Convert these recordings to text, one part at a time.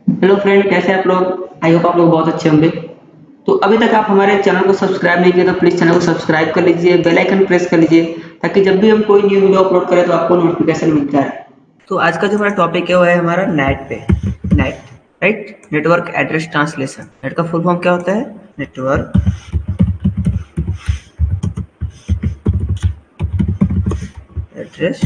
Hello friend, कैसे हैं आप लोग। आई होप आप लोग बहुत अच्छे होंगे। तो अभी तक आप हमारे चैनल को सब्सक्राइब नहीं किए तो प्लीज़ चैनल को सब्सक्राइब कर लीजिए, बेल आइकन प्रेस कर लीजिए ताकि जब भी हम कोई न्यू वीडियो अपलोड करें तो आपको नोटिफिकेशन मिलता है। तो आज का जो हमारा टॉपिक है वो है हमारा नेट पे। Net, right, network address translation. Net का फुल फॉर्म क्या होता है? Network address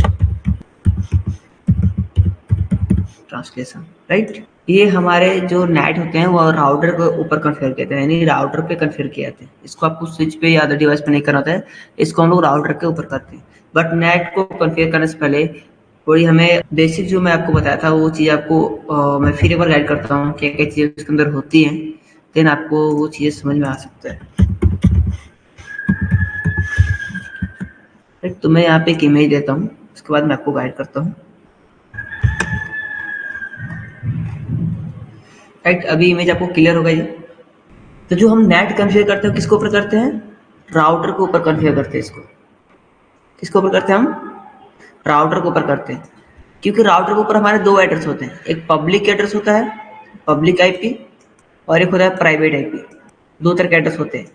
translation, right. ये हमारे जो नेट होते हैं वो राउटर के ऊपर कॉन्फ़िगर किए जाते हैं, यानी राउटर पे कॉन्फ़िगर किए जाते हैं। इसको आपको स्विच पे या अदर डिवाइस पे नहीं करना होता है, इसको हम लोग राउटर के ऊपर करते हैं। बट नेट को कॉन्फ़िगर करने से पहले थोड़ी हमें बेसिक जो मैं आपको बताया था वो चीज़ आपको मैं फिर एक बार गाइड करता हूँ क्या क्या चीज़ें उसके अंदर होती हैं, देन आपको वो चीज़ें समझ में आ सकता है। राइट, तो मैं यहाँ पे एक इमेज देता हूँ, उसके बाद मैं आपको गाइड करता हूँ। राइट, अभी इमेज आपको क्लियर होगा ये। तो जो हम नेट कॉन्फ़िगर करते हैं किसके ऊपर करते हैं? राउटर के ऊपर कॉन्फ़िगर करते हैं इसको। किसके ऊपर करते हैं हम? राउटर के ऊपर करते हैं, क्योंकि राउटर के ऊपर हमारे दो एड्रेस होते हैं, एक पब्लिक एड्रेस होता है, पब्लिक आईपी, और एक होता है प्राइवेट आईपी। दो तरह के एड्रेस होते हैं,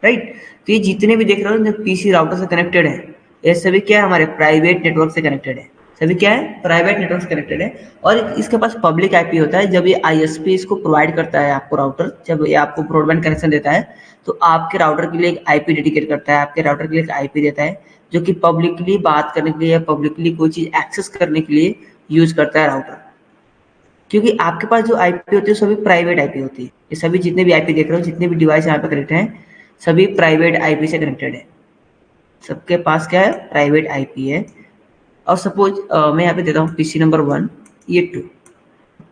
राइट। तो ये जितने भी देख रहे हो जो पीसी राउटर से कनेक्टेड है, ये सभी क्या है? हमारे प्राइवेट नेटवर्क से कनेक्टेड है। सभी क्या है? प्राइवेट नेटवर्क से कनेक्टेड है। और इसके पास पब्लिक आईपी होता है। जब ये आईएसपी इसको प्रोवाइड करता है आपको राउटर, जब ये आपको ब्रॉडबैंड कनेक्शन देता है तो आपके राउटर के लिए एक आईपी डेडिकेट करता है, आपके राउटर के लिए एक आईपी देता है जो कि पब्लिकली बात करने के लिए या पब्लिकली कोई चीज एक्सेस करने के लिए यूज करता है राउटर। क्योंकि आपके पास जो आईपी होती है सभी प्राइवेट आईपी होती है। ये सभी जितने भी आईपी देख रहे हो, जितने भी डिवाइस यहाँ पे कनेक्ट हैं, सभी प्राइवेट आईपी से कनेक्टेड है। सबके पास क्या है? प्राइवेट आईपी है। और सपोज मैं यहाँ पे देता हूँ पीसी नंबर 1, ये 2।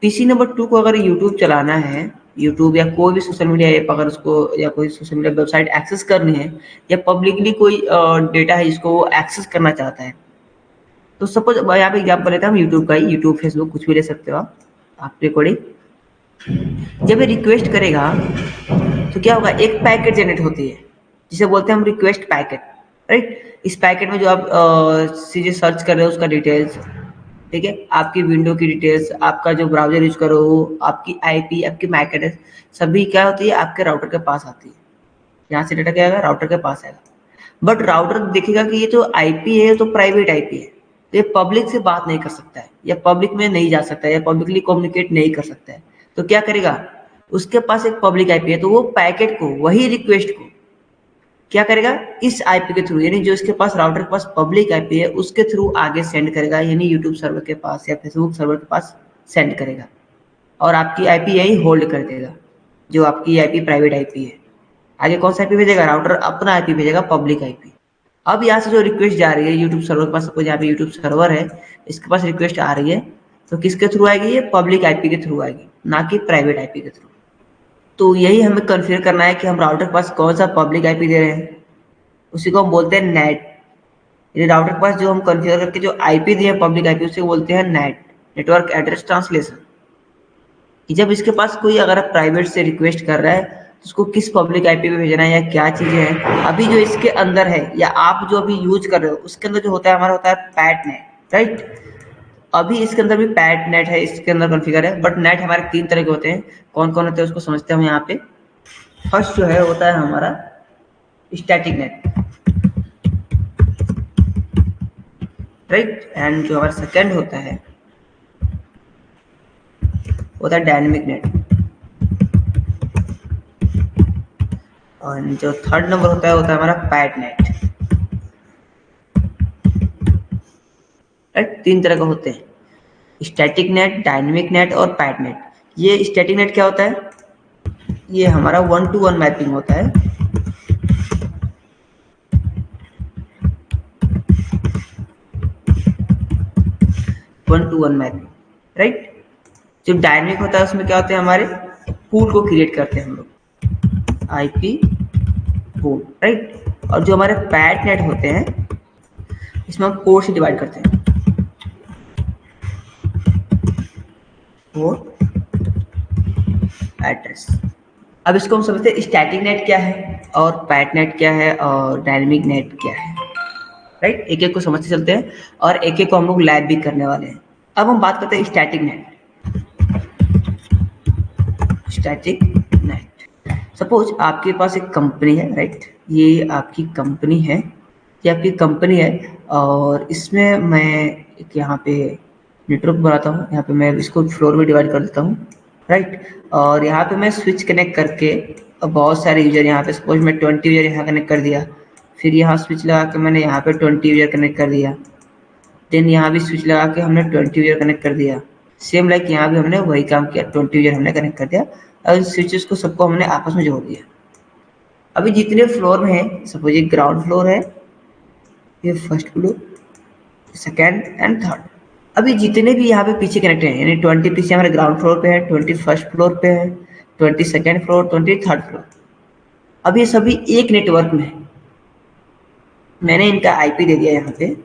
पीसी नंबर 2 को अगर यूट्यूब चलाना है, यूट्यूब या कोई भी सोशल मीडिया ऐप अगर उसको, या कोई सोशल मीडिया वेबसाइट एक्सेस करनी है, या पब्लिकली कोई डेटा है जिसको वो एक्सेस करना चाहता है, तो सपोज यहाँ पे एग्जाम्पल लेते हैं हम यूट्यूब का ही, यूट्यूब, फेसबुक, कुछ भी ले सकते हो आप रिकॉर्डिंग। जब ये रिक्वेस्ट करेगा तो क्या होगा? एक पैकेट जनरेट होती है जिसे बोलते हैं हम रिक्वेस्ट पैकेट, राइट। इस पैकेट में जो आप चीजें सर्च कर रहे हो उसका डिटेल्स, ठीक है, आपकी विंडो की डिटेल्स, आपका जो ब्राउजर यूज करो, आपकी आईपी, आपकी मैक एड्रेस, सभी क्या होती है? आपके राउटर के पास आती है। यहाँ से डेटा क्या आएगा? राउटर के पास आएगा। बट राउटर देखेगा कि ये जो आईपी है तो प्राइवेट आईपी है, तो ये पब्लिक से बात नहीं कर सकता है, या पब्लिक में नहीं जा सकता है, या पब्लिकली कम्युनिकेट नहीं कर सकता है। तो क्या करेगा? उसके पास एक पब्लिक आईपी है तो वो पैकेट को, वही रिक्वेस्ट को क्या करेगा? इस आईपी के थ्रू, यानी जो इसके पास राउटर के पास पब्लिक आईपी है उसके थ्रू आगे सेंड करेगा, यानी यूट्यूब सर्वर के पास या फेसबुक सर्वर के पास सेंड करेगा। और आपकी आईपी यही होल्ड कर देगा, जो आपकी आईपी प्राइवेट आईपी है। आगे कौन सा आईपी भेजेगा? राउटर अपना आईपी भेजेगा, पब्लिक आईपी। अब यहाँ से जो रिक्वेस्ट जा रही है यूट्यूब सर्वर के पास, सपोज यहाँ पे यूट्यूब सर्वर है, इसके पास रिक्वेस्ट आ रही है, तो किसके थ्रू आएगी? ये पब्लिक आईपी के थ्रू आएगी, ना कि प्राइवेट आईपी के थ्रू। तो यही हमें कन्फिगर करना है कि हम राउटर के पास कौन सा पब्लिक आईपी दे रहे हैं, उसी को हम बोलते हैं नेट। ये राउटर के पास जो हम कॉन्फ़िगर करके जो आईपी दिए पब्लिक आईपी, उसे बोलते हैं नेट, नेटवर्क एड्रेस ट्रांसलेशन। कि जब इसके पास कोई अगर प्राइवेट से रिक्वेस्ट कर रहा है तो उसको किस पब्लिक आईपी पे भेजना है या क्या चीजें हैं, अभी जो इसके अंदर है या आप जो अभी यूज कर रहे हो उसके अंदर जो होता है हमारा होता है पैट नेट, राइट। अभी इसके अंदर भी पैट नेट है, इसके अंदर कॉन्फ़िगर है। बट नेट हमारे 3 तरह के होते हैं। कौन कौन होते हैं उसको समझते हैं हम यहाँ पे। फर्स्ट जो है होता है हमारा स्टैटिक नेट, राइट। एंड जो हमारा सेकेंड होता है होता है डायनेमिक नेट, और जो थर्ड नंबर होता है हमारा पैट नेट, राइट। 3 तरह के होते हैं, स्टैटिक नेट, डायनेमिक नेट और पैट नेट। ये स्टैटिक नेट क्या होता है? ये हमारा 1-to-1 मैपिंग होता है। 1-to-1 mapping, right. जो डायनेमिक होता है उसमें क्या होते हैं? हमारे पूल को क्रिएट करते हैं हम लोग, आईपी पूल, राइट। और जो हमारे पैट नेट होते हैं इसमें हम पोर्ट से डिवाइड करते हैं, पोर्ट एड्रेस। अब इसको हम समझते हैं स्टैटिक नेट क्या है, और पैट नेट क्या है, और डायनेमिक नेट क्या है, राइट। एक एक को समझते चलते हैं और एक एक को हम लोग लैब भी करने वाले हैं। अब हम बात करते हैं static net. Static net. Suppose आपके पास एक कंपनी है, राइट, ये आपकी कंपनी है, ये आपकी कंपनी है और इसमें मैं एक यहाँ पे नेटवर्क बनाता हूँ। यहाँ पे मैं इसको फ्लोर में डिवाइड कर देता हूँ, राइट, और यहाँ पे मैं स्विच कनेक्ट करके बहुत सारे यूजर यहाँ पे, सपोज मैं 20 यूजर यहाँ कनेक्ट कर दिया, फिर यहाँ स्विच लगा के मैंने यहाँ पे 20 यूजर कनेक्ट कर दिया, देन यहाँ भी स्विच लगा के हमने 20 यूजर कनेक्ट कर दिया। सेम लाइक यहाँ भी हमने वही काम किया, 20 यूजर हमने कनेक्ट कर दिया और इन स्विचेस को सबको हमने आपस में जोड़ दिया। अभी जितने फ्लोर में है, सपोज ये ग्राउंड फ्लोर है, ये first floor, second and third, अभी जितने भी यहाँ पे पीछे कनेक्टेड हैं, यानी 20 पीछे हमारे ग्राउंड फ्लोर पे है, 20 फर्स्ट फ्लोर पे है, 20 सेकेंड फ्लोर, 20 थर्ड फ्लोर, अब ये सभी एक नेटवर्क में है। मैंने इनका आईपी दे दिया यहाँ पे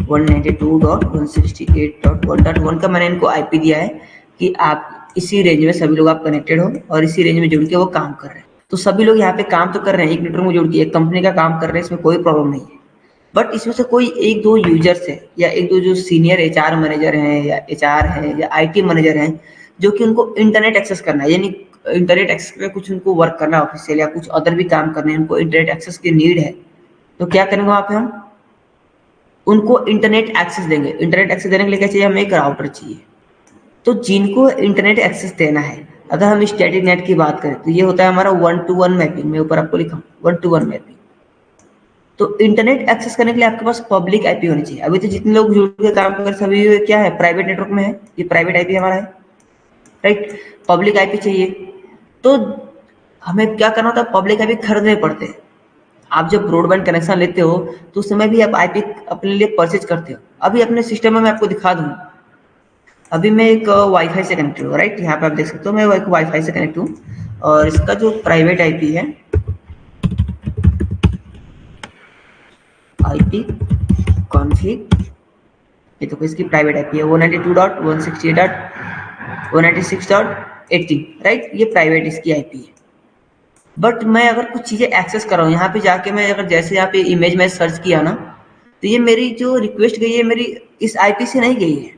192.168.1.1 का मैंने इनको आईपी दिया है कि आप इसी रेंज में सभी लोग आप कनेक्टेड हो और इसी रेंज में जुड़ के वो काम कर रहे हैं। तो सभी लोग यहाँ पे काम तो कर रहे हैं, एक नेटवर्क में जुड़ के एक कंपनी का काम कर रहे हैं, इसमें कोई प्रॉब्लम नहीं है। बट इसमें से कोई एक दो यूजर्स है या एक दो जो सीनियर एचआर मैनेजर हैं या एचआर है या आईटी मैनेजर हैं, जो कि उनको इंटरनेट एक्सेस करना है, यानी इंटरनेट एक्सेस पे कुछ उनको वर्क करना है ऑफिशियल या कुछ अदर भी काम करने हैं, उनको इंटरनेट एक्सेस की नीड है। तो क्या करेंगे वहाँ पे हम उनको इंटरनेट एक्सेस देंगे। इंटरनेट एक्सेस देने के लिए क्या चाहिए, हमें एक राउटर चाहिए। तो जिनको इंटरनेट एक्सेस देना है, अगर हम स्टैटिक नेट की बात करें तो ये होता है हमारा 1-to-1 मैपिंग। मैं ऊपर आपको लिखा 1-to-1 मैपिंग। तो इंटरनेट एक्सेस करने के लिए आपके पास पब्लिक आईपी होनी चाहिए। अभी तो जितने लोग जुड़ के काम कर सभी क्या है, प्राइवेट नेटवर्क में है, ये प्राइवेट आईपी हमारा है, राइट, पब्लिक आईपी चाहिए। तो हमें क्या करना होता है, पब्लिक आईपी खरीदने पड़ते हैं। आप जब ब्रॉडबैंड कनेक्शन लेते हो तो उस समय भी आप आईपी अपने लिए परचेज करते हो। अभी अपने सिस्टम में मैं आपको दिखा दूँ, अभी मैं एक वाईफाई से कनेक्टेड हूँ, राइट, यहाँ पे आप देख सकते हो मैं एक वाईफाई से कनेक्ट हूँ और इसका जो प्राइवेट आईपी है, आईपी कॉन्फ़िग, ये तो इसकी प्राइवेट आईपी है 192.168.196.80, राइट, ये प्राइवेट इसकी आईपी है। बट मैं अगर कुछ चीज़ें एक्सेस कर रहा हूँ, यहाँ पे जाके मैं अगर जैसे यहाँ पे इमेज में सर्च किया ना, तो ये मेरी जो रिक्वेस्ट गई है मेरी इस आईपी से नहीं गई है,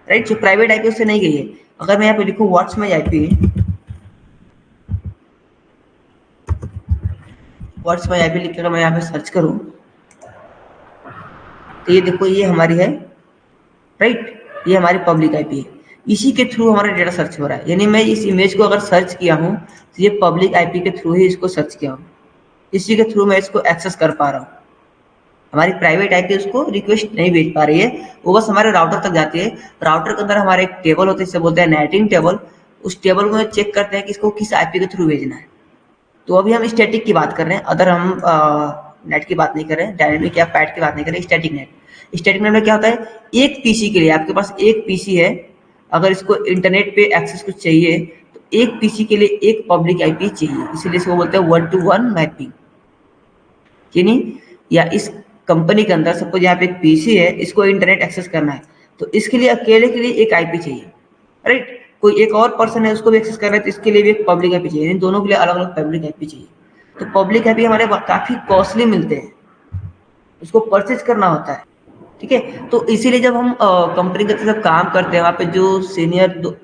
राइट, जो प्राइवेट आईपी उससे नहीं गई है। अगर मैं यहाँ पे लिखूँ what's my IP, what's my IP लिख कर मैं यहाँ पे सर्च करूँ तो ये देखो ये हमारी है, राइट, ये हमारी पब्लिक आईपी है। इसी के थ्रू हमारा डेटा सर्च हो रहा है, यानी मैं इस इमेज को अगर सर्च किया हूँ तो ये पब्लिक आईपी के थ्रू ही इसको सर्च किया हूँ, इसी के थ्रू मैं इसको एक्सेस कर पा रहा हूँ। हमारी प्राइवेट आईपी उसको रिक्वेस्ट नहीं भेज पा रही है, वो बस हमारे राउटर तक जाती है। राउटर के अंदर हमारे एक टेबल होता है, इसे बोलते हैं नेटिंग टेबल। उस टेबल को चेक करते हैं कि इसको किस आईपी के थ्रू भेजना है। तो अभी हम स्टैटिक की बात कर रहे हैं, अदर हम नेट की बात नहीं कर रहे हैं, डायनेमिक या पैड की बात नहीं कर रहे, स्टैटिक नेट। स्टैटिक नेट में क्या होता है, एक पीसी के लिए आपके पास एक पीसी है, अगर इसको इंटरनेट पे एक्सेस कुछ चाहिए तो एक पीसी के लिए एक पब्लिक आईपी चाहिए, इसीलिए इसको बोलते हैं 1-to-1 मैपिंग। यानी या इस कंपनी के अंदर सपोज यहाँ पे एक पीसी है, इसको इंटरनेट एक्सेस करना है तो इसके लिए अकेले के लिए एक आईपी चाहिए, राइट। कोई एक और पर्सन है उसको भी एक्सेस कर रहा है तो इसके लिए भी एक पब्लिक आईपी चाहिए, इन दोनों के लिए अलग अलग पब्लिक आईपी चाहिए। तो पब्लिक आईपी हमारे काफी कॉस्टली मिलते हैं, उसको परचेज करना होता है, ठीक है। तो इसीलिए जब हम कंपनी के तरफ काम करते हैं, वहाँ पे जो सीनियर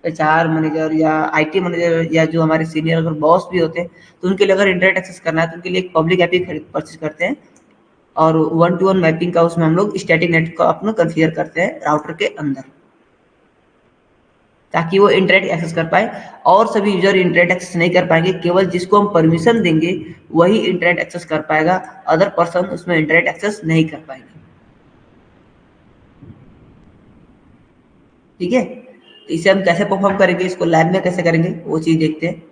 एचआर मैनेजर या आईटी मैनेजर या जो हमारे सीनियर अगर बॉस भी होते हैं तो उनके लिए अगर इंटरनेट एक्सेस करना है तो उनके लिए एक पब्लिक आईपी परचेज करते हैं और 1-to-1 मैपिंग का उसमें हम लोग स्टैटिक नेट को अपना कॉन्फ़िगर करते हैं राउटर के अंदर, ताकि वो इंटरनेट एक्सेस कर पाए। और सभी यूजर इंटरनेट एक्सेस नहीं कर पाएंगे, केवल जिसको हम परमिशन देंगे वही इंटरनेट एक्सेस कर पाएगा, अदर पर्सन उसमें इंटरनेट एक्सेस नहीं कर पाएंगे, ठीक है। तो इसे हम कैसे परफॉर्म करेंगे, इसको लैब में कैसे करेंगे वो चीज देखते हैं।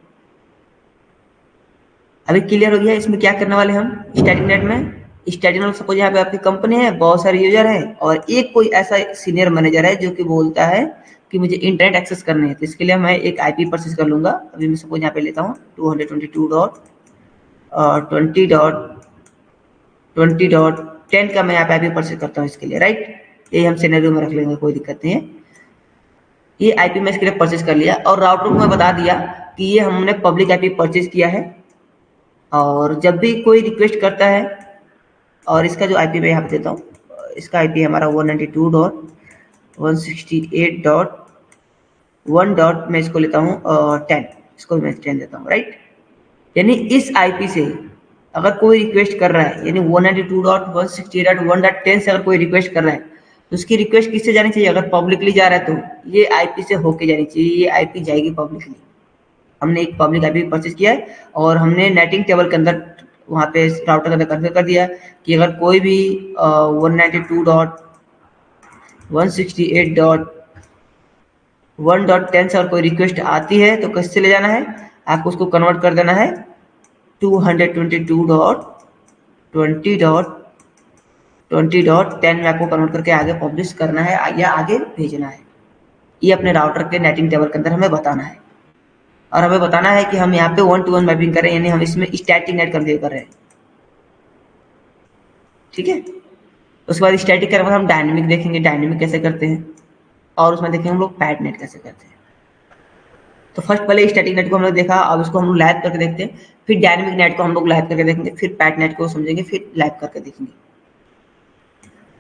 अभी क्लियर हो गया इसमें क्या करने वाले हम स्टैटिक नेट में। स्टैटिक नेट सपोज यहाँ पे आपकी कंपनी है, बहुत सारे यूजर है और एक कोई ऐसा सीनियर मैनेजर है जो कि बोलता है कि मुझे इंटरनेट एक्सेस करनी है, तो इसके लिए मैं एक आईपी परचेज कर लूंगा। अभी मैं सपोज यहाँ पे लेता हूँ 222.20.10 का मैं यहाँ पे आईपी परचेज करता हूँ इसके लिए, राइट। ये हम सिनेरियो में रख लेंगे, कोई दिक्कत नहीं है। ये आईपी मैं इसके लिए परचेज कर लिया और राउटर को मैं बता दिया कि ये हमने पब्लिक आईपी परचेज किया है और जब भी कोई रिक्वेस्ट करता है, और इसका जो आईपी मैं यहाँ पे देता हूँ, इसका आईपी हमारा 192.168.1.1 1 डॉट मैं इसको लेता हूँ 10, इसको मैं 10 देता हूँ, राइट। यानी इस आईपी से अगर कोई रिक्वेस्ट कर रहा है, यानी 192.168.1.10 से अगर कोई रिक्वेस्ट कर रहा है, तो उसकी रिक्वेस्ट किससे जानी चाहिए? अगर पब्लिकली जा रहा है तो ये आईपी से होके जानी चाहिए, ये आईपी जाएगी पब्लिकली। हमने एक पब्लिक आईपी परचेज किया है और हमने नेटिंग टेबल के अंदर वहाँ पे राउटर के अंदर कन्फिगर कर दिया कि अगर कोई भी 192.168.1.10 से अगर कोई रिक्वेस्ट आती है तो किससे ले जाना है? आपको उसको कन्वर्ट कर देना है 222.20.10 में आपको कन्वर्ट करके आगे पब्लिश करना है या आगे भेजना है। ये अपने राउटर के नेटिंग टेबल के अंदर हमें बताना है और हमें बताना है कि हम यहाँ पे 1-to-1 मैपिंग कर रहे हैं, यानी हम इसमें स्टैटिक नेट कॉन्फ़िगर कर रहे हैं। ठीक है, उसके बाद स्टैटिक करने के बाद हम डायनेमिक देखेंगे, डायनेमिक कैसे करते हैं, और उसमें देखेंगे हम लोग पैड नेट कैसे करते हैं। तो फर्स्ट पहले स्टैटिक नेट को हम लोग देखा, अब इसको हम लोग लाइव करके देखते हैं, फिर डायनेमिक नेट को हम लोग लाइव करके देखेंगे, फिर पैड नेट को समझेंगे, फिर लाइव करके देखेंगे।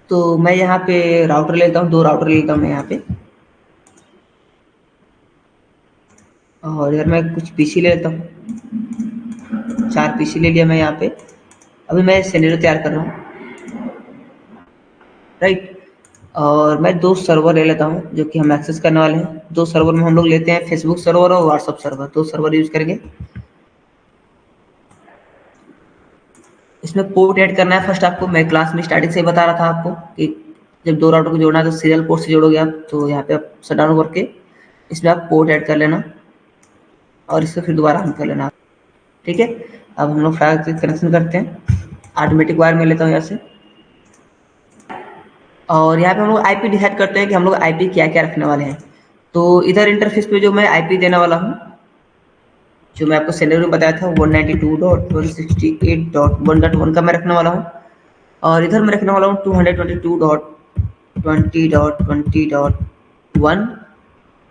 तो मैं यहाँ पे राउटर लेता हूँ, 2 राउटर लेता हूँ मैं यहाँ पे, और यार मैं कुछ पीसी ले लेता हूँ, 4 पीसी ले लिया मैं यहाँ पे। अभी मैं सिनेरियो तैयार कर रहा हूँ, राइट। और मैं 2 सर्वर ले लेता हूँ जो कि हम एक्सेस करने वाले हैं। 2 सर्वर में हम लोग लेते हैं फेसबुक सर्वर और व्हाट्सअप सर्वर, 2 सर्वर यूज करेंगे। इसमें पोर्ट ऐड करना है। फर्स्ट आपको मैं क्लास में स्टार्टिंग से ही बता रहा था आपको कि जब 2 राउटर को जोड़ना है तो सीरियल पोर्ट से जोड़ोगे आप, तो यहाँ पे आप शटडाउन करके इसमें आप पोर्ट ऐड कर लेना और इसको फिर दोबारा ऑन कर लेना। ठीक है, अब हम लोग फाइल कनेक्शन करते हैं। ऑटोमेटिक वायर में लेता हूँ यहाँ से, और यहाँ पे हम लोग आईपी डिसाइड करते हैं कि हम लोग आईपी क्या क्या रखने वाले हैं। तो इधर इंटरफेस पे जो मैं आईपी देने वाला हूँ, जो मैं आपको सिनेरियो में बताया था 192.168.1.1 का मैं रखने वाला हूँ, और इधर मैं रखने वाला हूँ 222.20.20.1,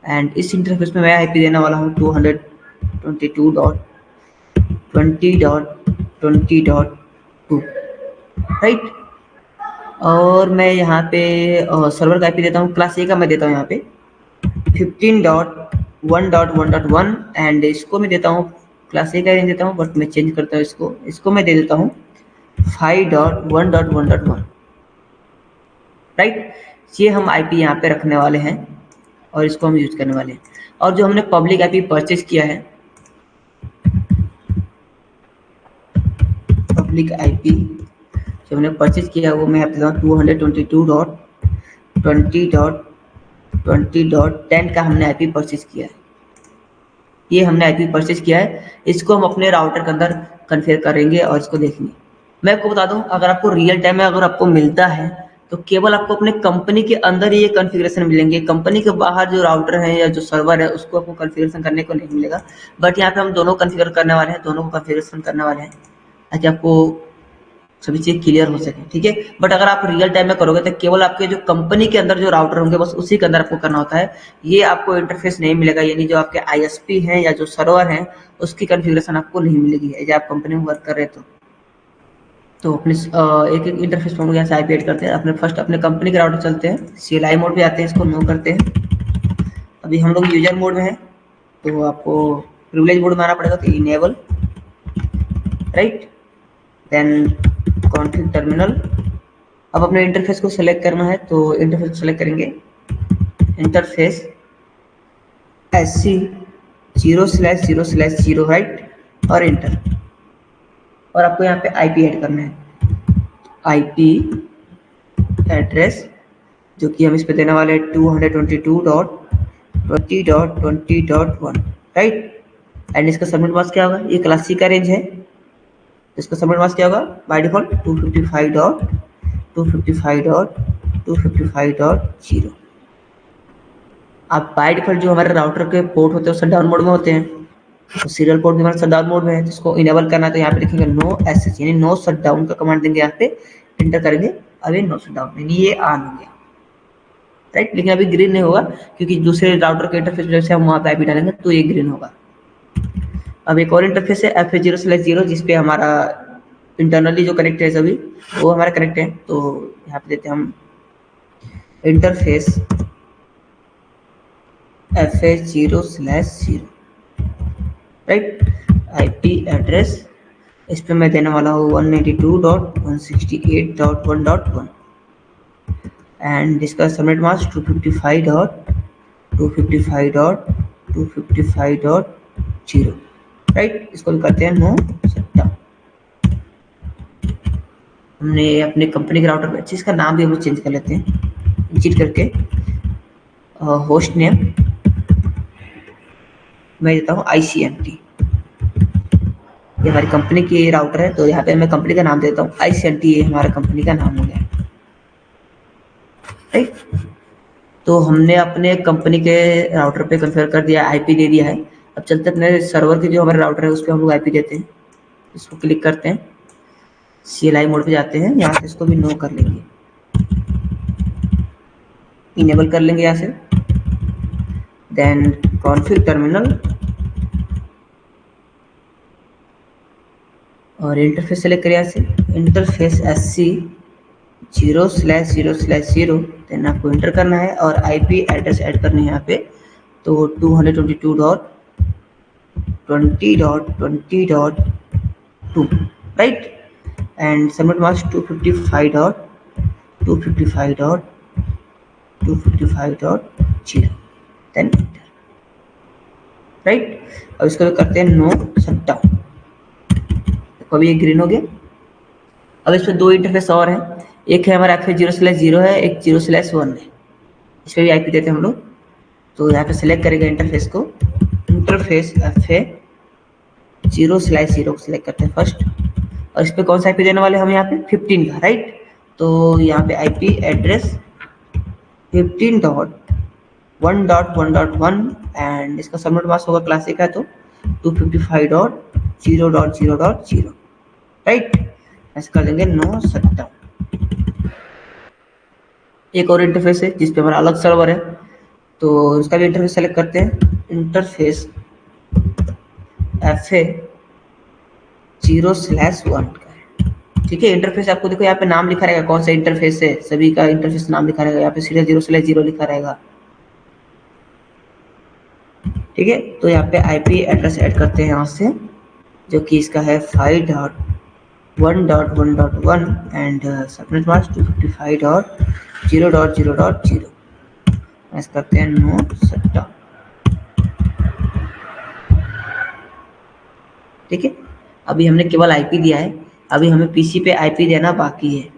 एंड इस इंटरफेस में मैं आईपी देने वाला हूँ 222.20.20.2, राइट। और मैं यहाँ पे सर्वर का आईपी देता हूँ, क्लास ए का मैं देता हूँ यहाँ पे 15.1.1.1, एंड इसको मैं देता हूँ क्लास ए का रेंज देता हूँ, बट मैं चेंज करता हूँ इसको मैं दे देता हूँ 5.1.1.1, राइट। ये हम आईपी यहाँ पे रखने वाले हैं और इसको हम यूज करने वाले हैं। और जो हमने पब्लिक आईपी परचेज किया है, पब्लिक आईपी जो हमने परचेज किया है वो मैं देता हूँ 222.20.20.10 का हमने आईपी परचेज किया है। ये हमने आईपी परचेज किया है, इसको हम अपने राउटर के अंदर कन्फिगर करेंगे और इसको देखेंगे। मैं आपको बता दूं, अगर आपको रियल टाइम में अगर आपको मिलता है तो केवल आपको अपने कंपनी के अंदर ही ये कॉन्फ़िगरेशन मिलेंगे। कंपनी के बाहर जो राउटर है या जो सर्वर है उसको आपको कॉन्फ़िगरेशन करने को नहीं मिलेगा। बट यहाँ पे हम दोनों कॉन्फ़िगर करने वाले हैं, दोनों को कॉन्फ़िगरेशन करने वाले हैं ताकि आपको सभी चीज़ क्लियर हो सके। ठीक है, बट अगर आप रियल टाइम में करोगे तो केवल आपके जो कंपनी के अंदर जो राउटर होंगे बस उसी के अंदर आपको करना होता है। ये आपको इंटरफेस नहीं मिलेगा, यानी जो आपके आईएसपी हैं या जो सर्वर हैं उसकी कॉन्फ़िगरेशन आपको नहीं मिलेगी जब आप कंपनी में वर्क कर रहे हैं तो अपने एक एक इंटरफेस पर हम लोग यहाँ से आईपी ऐड करते हैं। अपने फर्स्ट अपने कंपनी के राउटर चलते हैं, सीएलआई मोड पे आते हैं, इसको नो करते हैं। अभी हम लोग यूजर मोड में हैं तो आपको प्रिविलेज मोड में आना पड़ेगा, तो enable, right, then config terminal. अब अपने इंटरफेस को सेलेक्ट करना है तो इंटरफेस को सेलेक्ट करेंगे, इंटरफेस SC 0/0/0, राइट, और इंटर। और आपको यहाँ पे आईपी ऐड करना है, आईपी एड्रेस जो कि हम इस पे देने वाले हैं 222.20.20.1, राइट। एंड इसका सबमिट मास्क क्या होगा? ये क्लास सी का रेंज है, इसका सबमिट मास्क क्या होगा? By default 255.255.255.0। अब बाय डिफॉल्ट जो हमारे राउटर के पोर्ट होते हैं वो शटडाउन मोड में होते हैं, तो सीरियल पोर्ट भी हमारा शटडाउन मोड में है, तो इसको इनेबल करना है तो यहाँ पे लिखेंगे नो एसएच, यानी नो शटडाउन का कमांड देंगे, यहाँ पे एंटर करेंगे। अभी नो शटडाउन, यानी ये ऑन हो गया, राइट। लेकिन अभी ग्रीन नहीं होगा क्योंकि दूसरे राउटर के इंटरफेस से हम वहाँ पे आईपी डालेंगे तो ये ग्रीन होगा। अब एक और इंटरफेस है FA0/0 जिसपे हमारा इंटरनली जो कनेक्ट है सभी वो हमारा कनेक्ट है, तो यहाँ पे देते हैं हम interface FA0/0, right. IP address इस पे मैं देने वाला हूँ 192.168.1.1 एंड इसका सबनेट मास्क 255.255.255.0, राइट। इसको भी करते हैं नो सट्टा। हमने अपने कंपनी के राउटर पे, इसका नाम भी हम चेंज कर लेते हैं एग्जिट करके। होस्ट नेम मैं देता हूँ ICMT, ये हमारी कंपनी की राउटर है तो यहाँ पे मैं कंपनी का नाम देता हूँ ICMT, ये हमारा कंपनी का नाम हो गया, राइट। तो हमने अपने कंपनी के राउटर पे कन्फिगर कर दिया, IP दे दिया है। अब चलते अपने सर्वर की जो हमारे राउटर है उस पर हम लोग IP देते हैं। इसको क्लिक करते हैं, CLI मोड पे जाते हैं, यहाँ से इसको भी नो कर लेंगे, इनेबल कर लेंगे यहाँ से। देन कॉन्फिग टर्मिनल और इंटरफेस सेलेक्ट करिए यहाँ से, इंटरफेस SC 0/0/0, देन आपको इंटर करना है और IP एड्रेस ऐड करनी है यहाँ पे। तो 222.20.20.2, right. And subnet mask 255.255.255.0, then enter, right. अब इसको करते हैं नो शटडाउन। अभी ये ग्रीन हो गया। अब इसमें दो इंटरफेस और हैं, एक है हमारा FA0/0 है, एक 0/1 है। इस पर भी IP देते हैं हम लोग। तो यहाँ पे सिलेक्ट करेंगे इंटरफेस को, इंटरफेस FA0/0 को सिलेक्ट करते हैं फर्स्ट, और इस पर कौन सा IP देने वाले हम यहाँ पे 15 का, राइट। तो यहाँ पे IP एड्रेस 15.1.1.1 एंड इसका सबनेट मास्क होगा क्लासिक है तो 255.0.0.0, राइट। ऐसे कर देंगे नो शटडाउन। एक और इंटरफेस है जिसपे हमारा अलग सर्वर है, तो उसका भी इंटरफेस सेलेक्ट करते हैं, इंटरफेस FA0/1 का है, ठीक है। इंटरफेस आपको देखो यहाँ पे नाम लिखा रहेगा कौन सा इंटरफेस है, सभी का इंटरफेस नाम लिखा रहेगा यहाँ पे, सीधे 0/0 लिखा रहेगा, ठीक है। तो यहाँ पे IP एड्रेस ऐड करते हैं यहाँ से, जो कि इसका है 5.1.1.1 एंड सबनेट मास्क 255.0.0.0। ऐसा करते हैं नो शटडाउन, ठीक है। अभी हमने केवल IP दिया है, अभी हमें PC पे IP देना बाकी है,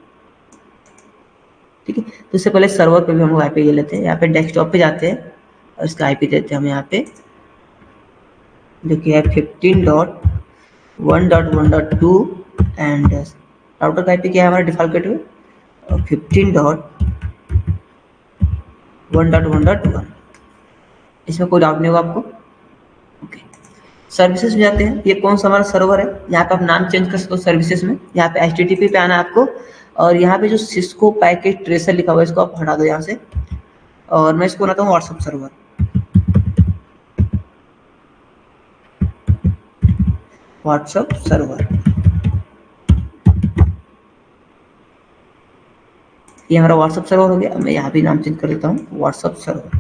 ठीक है। तो इससे पहले सर्वर पे भी हम लोग IP दे लेते हैं। यहाँ पे डेस्कटॉप पे जाते हैं और इसका IP देते हैं हम यहाँ पे, जो कि है 15.1.1.2 एंड राउटर का IP क्या है हमारा डिफॉल्ट गेटवे 15.1.1.1। इसमें कोई डाउट नहीं होगा आपको, ओके। सर्विसेज में जाते हैं, ये कौन सा हमारा सर्वर है, यहाँ पे आप नाम चेंज कर सकते हो सर्विसेज में। यहाँ पे HTTP पे आना है आपको, और यहाँ पे जो सिस्को पैकेट ट्रेसर लिखा हुआ है इसको आप हटा दो यहाँ से, और मैं इसको बनाता हूँ व्हाट्सएप सर्वर, व्हाट्सएप सर्वर। ये हमारा व्हाट्सएप सर्वर हो गया। मैं यहाँ भी नाम चेंज कर देता हूँ व्हाट्सएप सर्वर,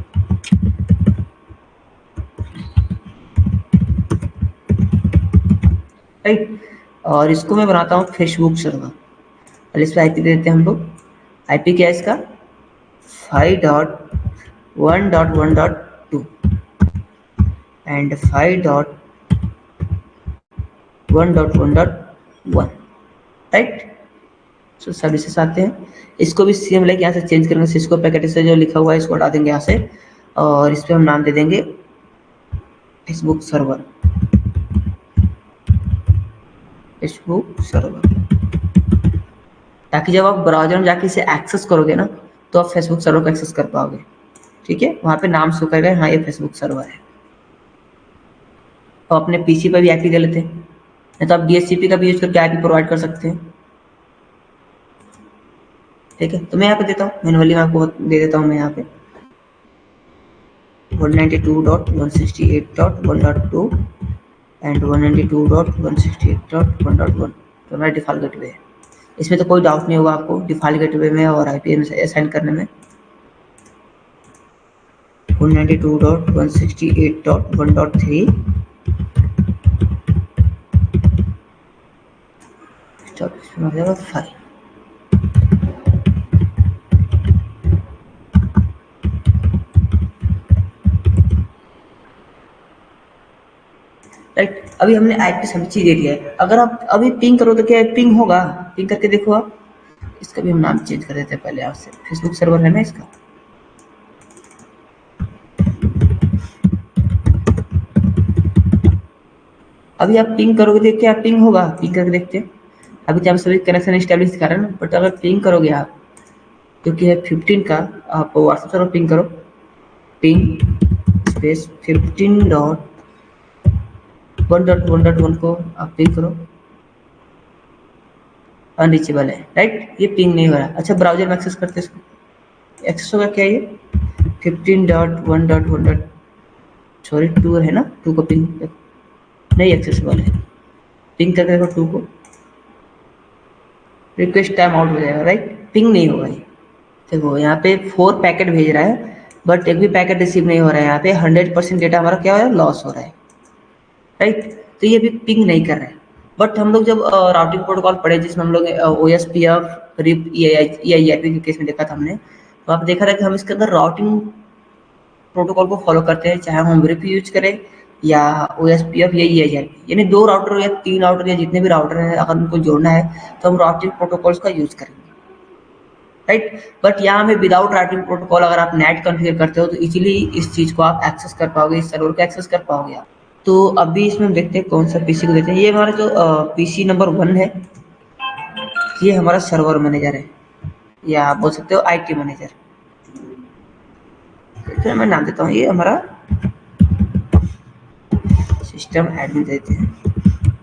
राइट। और इसको मैं बनाता हूँ फेसबुक सर्वर, और इस पर IP दे देते हैं हम लोग। IP क्या है इसका 5.1.1.2 एंड 5.1.1.1, राइट। सो सर्विसेस आते हैं, इसको भी सेम लाइक यहाँ से चेंज करेंगे, सिस्को पैकेट से जो लिखा हुआ है इसको हटा देंगे यहाँ से, और इस पर हम नाम दे देंगे फेसबुक सर्वर, फेसबुक सर्वर, ताकि जब आप ब्राउजर में जाके इसे एक्सेस करोगे ना तो आप फेसबुक सर्वर को एक्सेस कर पाओगे, ठीक है। वहाँ पे नाम शो करेगा हाँ ये फेसबुक सर्वर है। तो अपने PC पर भी IP दे लेते हैं, नहीं तो आप DHCP का भी यूज करके IP प्रोवाइड कर सकते हैं, ठीक है। तो मैं यहाँ पे देता हूँ मैनुअली, मैं आपको दे देता हूँ मैं यहाँ पे 192.168.1.2 एंड 192.168.1.1, तो हमारा डिफॉल्ट गेटवे है। इसमें तो कोई डाउट नहीं होगा आपको डिफॉल्ट गेटवे में और IP में असाइन करने में। 192.168.1.3 स्टॉप इसमें आ जाएगा 5। राइट, अभी हमने आईपी सभी चीज दे दिया है। अगर आप अभी पिंग करो तो क्या पिंग होगा? पिंग करके देखो आप। इसका भी हम नाम चेंज कर देते हैं पहले आपसे, फेसबुक सर्वर है ना इसका। अभी आप पिंग करोगे तो क्या पिंग होगा? पिंग करके देखते हैं। अभी तो आप सभी कनेक्शन स्टैब्लिश दिखा रहे हैं ना, बट अगर पिंग करोगे आप क्योंकि है 15 का, आप व्हाट्सएप सर्वर पिंग करो, पिंग स्पेस 15.1.1.1 को आप पिंग करो, अनरीचेबल है। राइट, ये पिंग नहीं हो रहा। अच्छा, ब्राउजर में एक्सेस करते हैं इसको, एक्सेस होगा क्या? ये 15.1.1. सॉरी 2 है ना, 2 को पिंग नहीं एक्सेसिबल है। पिंग करके देखो 2 को, रिक्वेस्ट टाइम आउट हो जाएगा। राइट, पिंग नहीं होगा ये। देखो यहाँ पे 4 पैकेट भेज रहा है बट एक भी पैकेट रिसीव नहीं हो रहा है। यहाँ पे 100% डेटा हमारा क्या हो रहा है? लॉस हो रहा है। राइट, तो ये भी पिंग नहीं कर रहा है। बट हम लोग जब राउटिंग प्रोटोकॉल पढ़े जिसमें हम लोग OSPF रिप EIP के केस में देखा था हमने, तो आप देखा था कि हम इसके अंदर राउटिंग प्रोटोकॉल को फॉलो करते हैं, चाहे हम रिप यूज करें या OSPF या EIP, यानी 2 राउटर या 3 राउटर या जितने भी राउटर हैं अगर उनको जोड़ना है तो हम राउटिंग प्रोटोकॉल्स का यूज करेंगे। राइट, बट यहाँ में विदाउट राउटिंग प्रोटोकॉल अगर आप नेट कॉन्फ़िगर करते हो तो इजीली इस चीज को आप एक्सेस कर पाओगे, इस सर्वर को एक्सेस कर पाओगे आप। तो अभी इसमें देखते हैं कौन सा पीसी को देते हैं। ये हमारा जो पीसी नंबर 1 है, ये हमारा सर्वर मैनेजर है या आप बोल सकते हो IT मैनेजर। फिर मैं नाम देता हूँ, ये हमारा सिस्टम एडमिन देते हैं। ये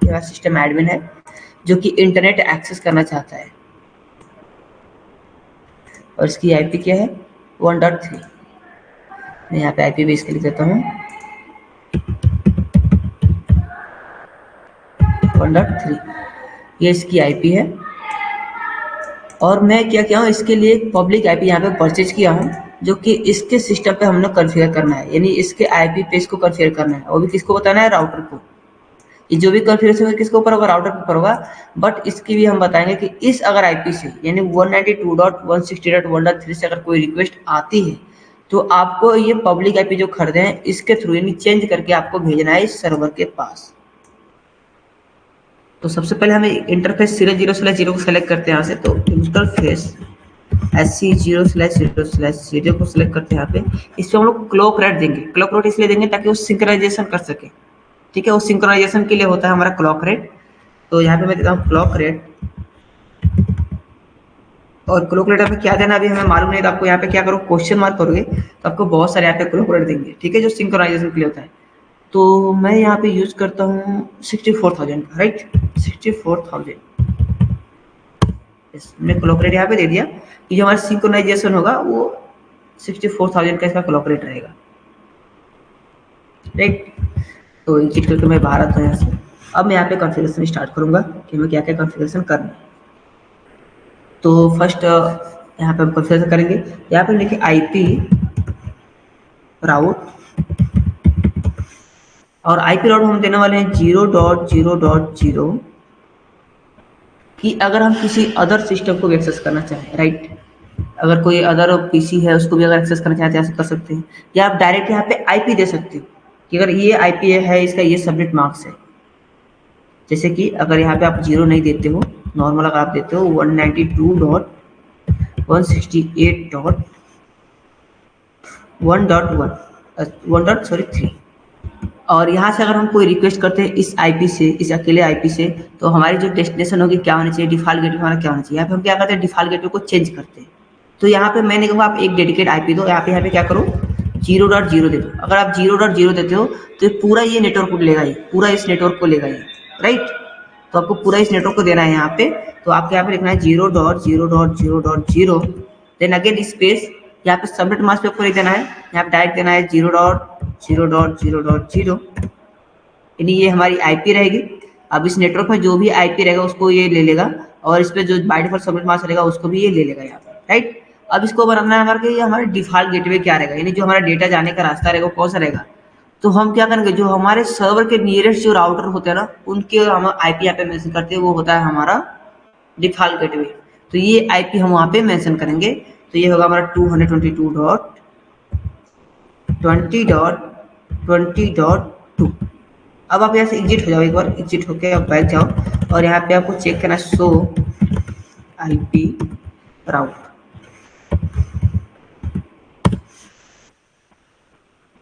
हमारा सिस्टम एडमिन है जो कि इंटरनेट एक्सेस करना चाहता है और इसकी IP क्या है? 1.3। मैं यहाँ पे IP भी इसके लिख देता हूँ 1.3। ये इसकी IP है और मैं क्या किया हूँ, इसके लिए एक पब्लिक IP यहाँ पे परचेज किया हूँ जो कि इसके सिस्टम पे हमने कॉन्फ़िगर करना है, यानी इसके IP पे इसको कॉन्फ़िगर करना है। वो भी किसको बताना है? राउटर को। ये जो भी कॉन्फ़िगरेशन होगा किसके ऊपर होगा? राउटर के ऊपर होगा। बट इसकी भी हम बताएंगे कि इस अगर IP से यानी 192.168.1.3 से अगर कोई रिक्वेस्ट आती है तो आपको ये पब्लिक IP जो खरीदे हैं इसके थ्रू यानी चेंज करके आपको भेजना है इस सर्वर के पास। तो सबसे पहले हमें इंटरफेस 0.0/0 को सेलेक्ट करते हैं यहाँ से। तो इंटरफेस SC0/0/0 को सिलेक्ट करते हैं यहाँ पे। इस पे हम लोग क्लॉक रेट देंगे। क्लॉक रेट इसलिए देंगे ताकि वो सिंक्रोनाइजेशन कर सके। ठीक है, वो सिंक्रोनाइजेशन के लिए होता है हमारा क्लॉक रेट। तो यहाँ पे मैं देता हूँ क्लॉक रेट, और क्लॉक रेट में क्या देना अभी हमें मालूम नहीं। तो आपको यहाँ पे क्या करो, क्वेश्चन मार्क करोगे तो आपको बहुत सारे यहाँ पे क्लॉक रेट देंगे। ठीक है, जो सिंक्रोनाइजेशन के लिए होता है। तो मैं यहाँ पे यूज करता हूँ 64,000 का। राइट, 64,000 मैंने क्लॉक रेट यहाँ पे दे दिया कि जो हमारा सिंक्रोनाइजेशन होगा वो 64,000 का इसका क्लॉक रेट रहेगा। राइट, तो एग्जिट करके मैं बाहर आता हूँ यहाँ से। अब मैं यहाँ पे कॉन्फ़िगरेशन स्टार्ट करूँगा कि मैं क्या क्या कॉन्फ़िगरेशन करना है। तो फर्स्ट यहाँ पे हम कॉन्फ़िगरेशन करेंगे। यहाँ पे लिखिए IP राउट, और IP राउट हम देने वाले हैं 0.0.0 कि अगर हम किसी अदर सिस्टम को भी एक्सेस करना चाहें। राइट, अगर कोई अदर पीसी है उसको भी अगर एक्सेस करना चाहते हैं कर सकते हैं, या आप डायरेक्ट यहाँ पे IP दे सकते हो कि अगर ये IP है इसका ये सबनेट मार्क्स है। जैसे कि अगर यहाँ पे आप 0 नहीं देते हो, नॉर्मल अगर आप देते हो 192.168.1.3, और यहाँ से अगर हम कोई रिक्वेस्ट करते हैं इस IP से, इस अकेले IP से, तो हमारी जो डेस्टिनेशन होगी क्या होनी चाहिए? डिफॉल्ट गेटवे हमारा क्या होना चाहिए? यहाँ पे हम क्या करते हैं? डिफॉल्ट गेटवे को चेंज करते हैं। तो यहाँ पे मैंने कहूँगा आप एक डेडिकेट IP दो। यहाँ पे क्या करो, 0.0 दे दो। अगर आप 0.0 देते हो तो पूरा ये नेटवर्क को लेगा, ये पूरा इस नेटवर्क को लेगा ये। राइट, तो आपको पूरा इस नेटवर्क को देना है यहाँ पे। तो आपको यहाँ पे लिखना है 0.0.0.0, देन अगेन स्पेस, यहाँ पे सबनेट मास्क पे आपको लिख देना है, यहाँ पे डायरेक्ट देना है 0.0.0.0, यानी ये हमारी IP रहेगी। अब इस नेटवर्क में जो भी IP रहेगा उसको ये ले लेगा, और इस पे जो बाय डिफॉल्ट सबनेट मास्क रहेगा उसको भी ये ले लेगा यहाँ पे। राइट, अब इसको बनाना है हमारे, ये हमारे डिफॉल्ट गेटवे क्या रहेगा, यानी जो हमारा डेटा जाने का रास्ता रहेगा वो कौन सा रहेगा। तो हम क्या करेंगे, जो हमारे सर्वर के नियरेस्ट जो राउटर होते हैं ना, उनके हम आईपी यहाँ पे मेंशन करते हैं, वो होता है हमारा डिफॉल्ट गेटवे। तो ये आईपी हम वहाँ पे मेंशन करेंगे। तो ये होगा हमारा 222.20.20.2। अब आप यहाँ से एग्जिट हो जाओ, एक बार एग्जिट होके आप बैठ जाओ और यहाँ पे आपको चेक करना शो आईपी राउट।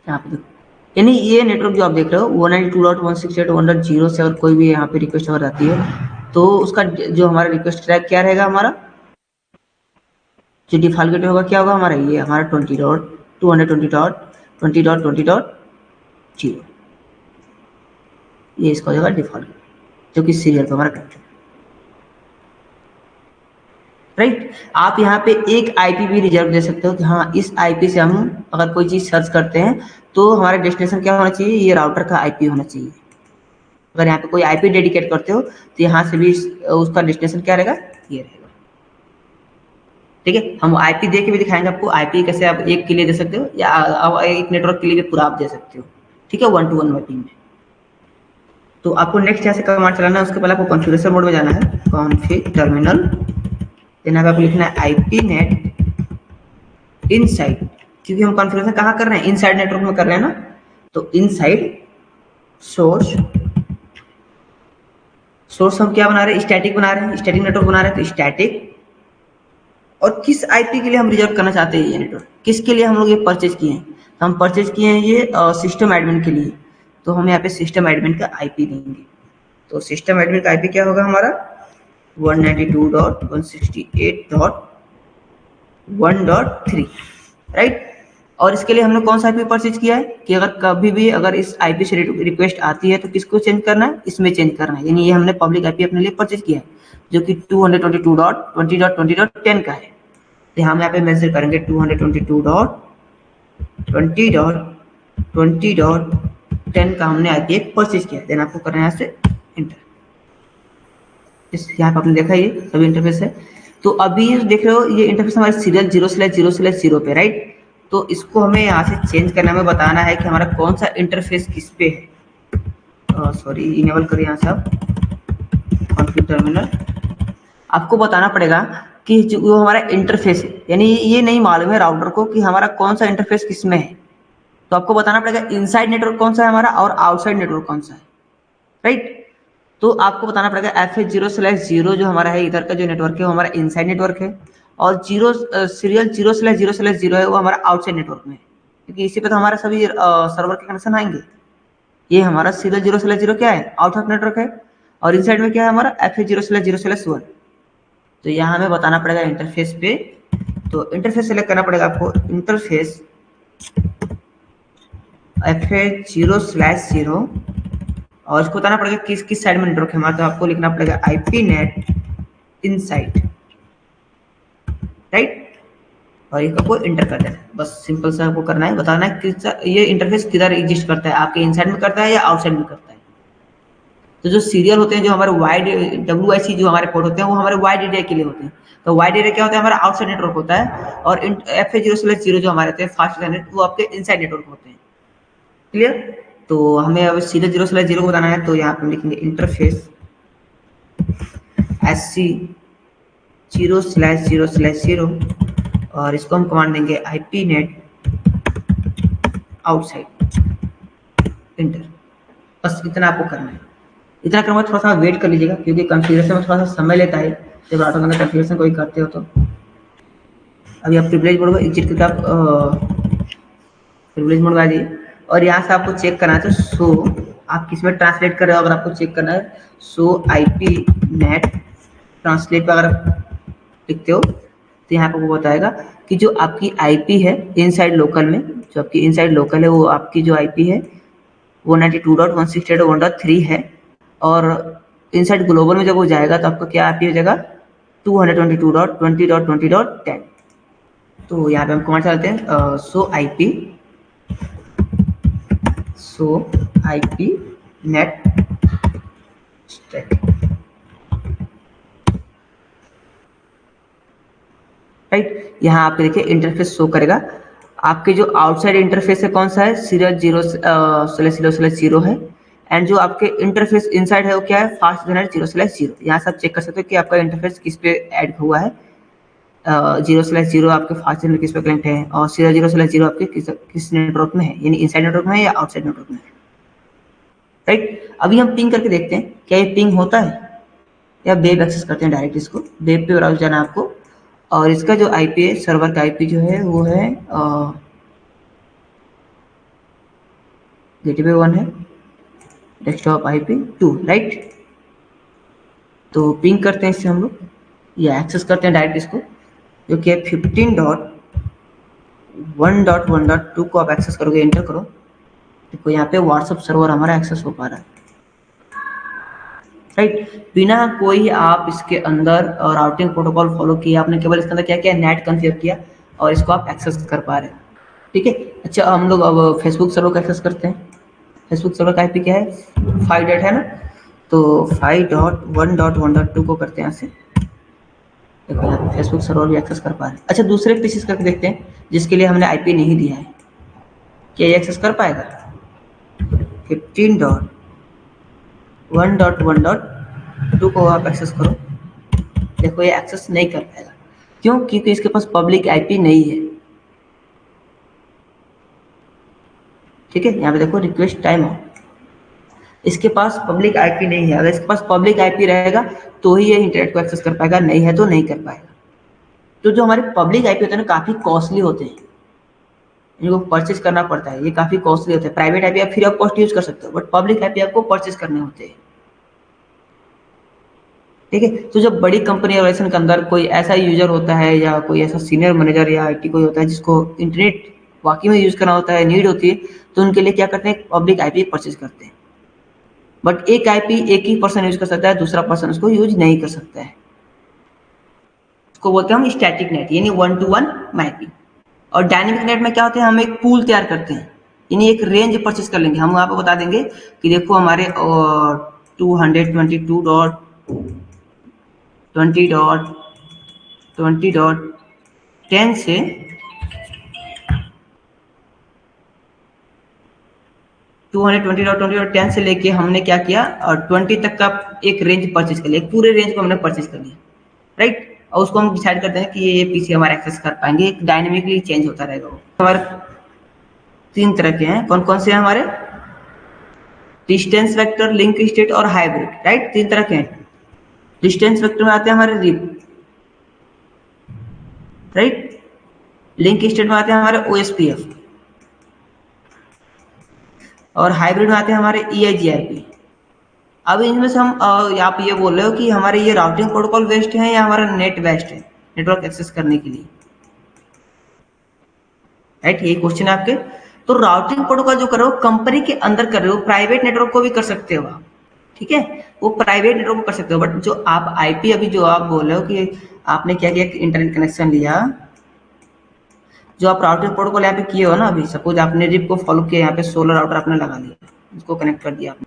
यहाँ पे यानी ये नेटवर्क जो आप देख रहे हो 192.168.1.0 से अगर कोई भी यहाँ पे रिक्वेस्ट अगर आती है तो उसका जो हमारा रिक्वेस्ट ट्रैक क्या रहेगा, हमारा जो डिफॉल्ट गेटवे होगा क्या होगा हमारा, ये हमारा 20.220.20.20.0, ये इसका हो जाएगा डिफॉल्ट, जो कि सीरियल पे हमारा कनेक्ट है। राइट, आप यहाँ पे एक आईपी भी रिजर्व दे सकते हो कि हाँ इस आईपी से हम अगर कोई चीज सर्च करते हैं तो हमारा डेस्टिनेशन क्या होना चाहिए, ये राउटर का आईपी होना चाहिए। अगर यहाँ पे कोई आईपी डेडिकेट करते हो तो यहाँ से भी उसका डेस्टिनेशन क्या रहेगा, ये रहेगा। ठीक है, हम आईपी दे के भी दिखाएंगे आपको आईपी कैसे आप एक के लिए दे सकते हो या एक नेटवर्क के लिए भी पूरा आप दे सकते हो। ठीक है, 1-to-1 मैपिंग में। तो आपको नेक्स्ट यहाँ से कमांड चलाना है, उसके पहले आपको कॉन्फ़िगरेशन मोड में जाना है, कॉन्फ़िग टर्मिनल, देन आपको लिखना है आईपी नेट इनसाइड, क्योंकि हम कॉन्फ़िगरेशन कहाँ कर रहे हैं, इनसाइड नेटवर्क में कर रहे हैं ना। तो इनसाइड सोर्स हम क्या बना रहे हैं, स्टैटिक बना रहे हैं, स्टैटिक नेटवर्क बना रहे हैं। तो स्टैटिक, और किस आईपी के लिए हम रिजर्व करना चाहते हैं ये नेटवर्क, किसके लिए हम लोग ये परचेज किए हैं, तो हम परचेज किए हैं ये सिस्टम एडमिन के लिए। तो हम यहाँ पे सिस्टम एडमिन का आईपी देंगे। तो सिस्टम एडमिन का आईपी क्या होगा हमारा 192.168.1.3, राइट। और इसके लिए हमने कौन सा आईपी परचेज किया है कि अगर कभी भी अगर इस आईपी से रिक्वेस्ट आती है तो किसको चेंज करना है, इसमें चेंज करना है। यानी ये हमने पब्लिक आईपी अपने लिए परचेज किया है जो कि 222.20.20.10 का है। तो हम यहाँ पे मेंशन करेंगे 222.20.20.10 का हमने आईपी परचेज किया है। देन आपको करना है यहाँ से इंटर। इस यहाँ पे आपने देखा ये सभी इंटरफेस है। तो अभी देख रहे हो ये इंटरफेस हमारे सीरियल 0/0/0 पे, राइट। तो इसको हमें यहाँ से चेंज करना में बताना है कि हमारा कौन सा इंटरफेस किस पे है। सॉरी, इनेबल करिए यहाँ से आप कॉन्फ़िग टर्मिनल। आपको बताना पड़ेगा कि जो हमारा इंटरफेस है, यानी ये नहीं मालूम है राउटर को कि हमारा कौन सा इंटरफेस किस में है। तो आपको बताना पड़ेगा इनसाइड नेटवर्क कौन सा है हमारा और आउटसाइड नेटवर्क कौन सा है, राइट। तो आपको बताना पड़ेगा FH0/0 जो हमारा है इधर का जो नेटवर्क है वो हमारा इनसाइड नेटवर्क है, और सीरियल 0/0/0 है वो हमारा आउटसाइड नेटवर्क में है, क्योंकि इसी पे तो हमारा सभी सर्वर के कनेक्शन आएंगे। ये हमारा सीरियल 0/0 क्या है, आउट ऑफ नेटवर्क है, और इनसाइड में क्या है हमारा FH0/0/1। तो यहाँ हमें बताना पड़ेगा इंटरफेस पे। तो इंटरफेस सेलेक्ट करना पड़ेगा आपको, इंटरफेस FH0/0, और इसको बताना पड़ेगा किस किस साइड में नेटवर्क है हमारा। तो आपको लिखना पड़ेगा आईपी नेट इनसाइड, राइट। और ये आपको इंटर कर देना है, बस सिंपल सा आपको करना है, बताना है किस ये इंटरफेस किधर एग्जिस्ट करता है, आपके इनसाइड में करता है या आउटसाइड में करता है। तो जो सीरियल होते हैं जो हमारे वाइड WIC जो हमारे पोर्ट होते हैं वो हमारे वाइड एरिया के लिए होते हैं। तो वाइड एरिया क्या होता है, हमारा आउटसाइड नेटवर्क होता है, और FH0/0 जो हमारे होते हैं फास्ट इंटरनेट वो आपके इनसाइड नेटवर्क होते हैं। क्लियर। तो हमें अब सीरियल 0/0 को बताना है, तो यहाँ पे लिखेंगे इंटरफेस SC 0/0/0, और इसको हम कमांड देंगे आईपी नेट आउटसाइड, इंटर। बस इतना आपको करना है। इतना करना, थोड़ा सा वेट कर लीजिएगा क्योंकि कॉन्फ़िगरेशन में थोड़ा सा समय लेता है जब राउटर के अंदर कॉन्फ़िगरेशन कोई करते हो। तो अभी आप प्रिविलेज मोड में एग्जिट करके आप प्रिविलेज मोड में आ जाइए, और यहाँ से आपको चेक करना है तो शो, आप किस में ट्रांसलेट कर रहे हो, अगर आपको चेक करना है शो आईपी नेट ट्रांसलेट पर अगर आप लिखते हो तो यहाँ पर वो बताएगा कि जो आपकी आईपी है इनसाइड लोकल में, जो आपकी इनसाइड लोकल है वो आपकी जो आईपी है 192.168.1.3 है, और इनसाइड ग्लोबल में जब वो जाएगा तो आपका क्या आईपी हो जाएगा 222.20.20.10। तो यहाँ पे हम कमांड चलाते हैं show IP net static, right. यहाँ आप देखिए इंटरफेस शो करेगा, आपके जो आउटसाइड इंटरफेस है कौन सा है, -0/0/0 है, एंड जो आपके इंटरफेस इनसाइड है वो क्या है, fast.0/0। यहाँ से आप चेक कर सकते हो कि आपका इंटरफेस किस पे ऐड हुआ है, 0/0 आपके फास्ट किस पे कनेक्ट है, और 0/0 आपके किस नेटवर्क में है, यानी इनसाइड नेटवर्क में है या आउटसाइड नेटवर्क में है, राइट। अभी हम पिंग करके देखते हैं क्या ये पिंग होता है, या वेब एक्सेस करते हैं डायरेक्ट, इसको वेब पे ब्राउज जाना आपको, और इसका जो आईपी है, सर्वर का आईपी जो है वो है गेटवे 1 है, डेस्कटॉप आईपी 2, राइट। तो पिंग करते हैं इससे हम लोग, या एक्सेस करते हैं डायरेक्ट इसको, जो कि 15.1.1.2 को आप एक्सेस करोगे, एंटर करो, देखो यहाँ पे व्हाट्सएप सर्वर हमारा एक्सेस हो पा रहा है, राइट। बिना कोई आप इसके अंदर राउटिंग प्रोटोकॉल फॉलो किया, आपने केवल इसके अंदर क्या किया, नेट कॉन्फ़िगर किया और इसको आप एक्सेस कर पा रहे हैं, ठीक है। अच्छा, हम लोग अब फेसबुक सर्वर को एक्सेस करते हैं। फेसबुक सर्वर का आईपी क्या है, 5 है ना, तो 5.1.1.2 को करते हैं यहाँ से, देखो यहाँ पे फेसबुक सर्वर भी एक्सेस कर पा रहे हैं। अच्छा, दूसरे पीसीस करके देखते हैं जिसके लिए हमने आईपी नहीं दिया है, क्या ये एक्सेस कर पाएगा, 15.1.1.2 को आप एक्सेस करो, देखो ये एक्सेस नहीं कर पाएगा, क्यों, क्योंकि इसके पास पब्लिक आईपी नहीं है, ठीक है। यहाँ पे देखो रिक्वेस्ट टाइम आउट, इसके पास पब्लिक आईपी नहीं है, अगर इसके पास पब्लिक आईपी रहेगा तो ही ये इंटरनेट को एक्सेस कर पाएगा, नहीं है तो नहीं कर पाएगा। तो जो हमारे पब्लिक आईपी होते हैं ना, काफ़ी कॉस्टली होते हैं, इनको परचेज करना पड़ता है, ये काफ़ी कॉस्टली होते हैं। प्राइवेट आईपी आप फ्री ऑफ कॉस्ट यूज कर सकते हो, बट पब्लिक आईपी आपको परचेज करने होते हैं, ठीक है। तो जब बड़ी कंपनी ऑर्गेनाइजेशन के अंदर कोई ऐसा यूजर होता है, या कोई ऐसा सीनियर मैनेजर या आईटी कोई होता है जिसको इंटरनेट वाकई में यूज करना होता है, नीड होती है, तो उनके लिए क्या करते हैं, पब्लिक आईपी परचेज करते हैं। बट एक आईपी एक ही पर्सन यूज कर सकता है, दूसरा पर्सन उसको यूज नहीं कर सकता है, उसको बोलते हैं हम स्टैटिक नेट, यानी 1-to-1 मैपिंग। और डायनेमिक नेट में क्या होता है, हम एक पूल तैयार करते हैं, यानी एक रेंज परचेज कर लेंगे, हम वहाँ पे बता देंगे कि देखो हमारे 222.20.20.10 से 220.20.10 से लेके हमने क्या किया, और 20 तक का एक रेंज परचेज कर लिया, पूरे रेंज को हमने परचेज कर लिया, राइट। और उसको हम डिसाइड करते हैं कि ये पीसी हमारा एक्सेस कर पाएंगे, डायनेमिकली चेंज होता रहेगा वो। हमारे 3 तरह के हैं, कौन कौन से हैं हमारे, डिस्टेंस वेक्टर, लिंक स्टेट और हाइब्रिड, राइट। 3 तरह के हैं। डिस्टेंस वेक्टर में आते हैं हमारे रिप, राइट। लिंक स्टेट में आते हैं हमारे ओएसपीएफ, और हाइब्रिड में आते हैं हमारे EIGRP। अब इनमें से हम आप ये बोल रहे हो कि हमारे ये राउटिंग प्रोटोकॉल बेस्ड है या हमारा नेट बेस्ड है, नेटवर्क एक्सेस करने के लिए, राइट, यही क्वेश्चन है आपके। तो राउटिंग प्रोटोकॉल जो कर रहे हो कंपनी के अंदर कर रहे हो, प्राइवेट नेटवर्क को भी कर सकते हो आप, ठीक है, वो प्राइवेट नेटवर्क को कर सकते हो, बट जो आप आईपी अभी जो आप बोल रहे हो कि आपने क्या किया, इंटरनेट कनेक्शन लिया, जो आप राउटिंग प्रोटोकॉल यहाँ पे किए हो ना, अभी सपोज आपने रिप को फॉलो किया, यहाँ पे 16 राउटर आपने लगा लिया, उसको कनेक्ट कर दिया आपने,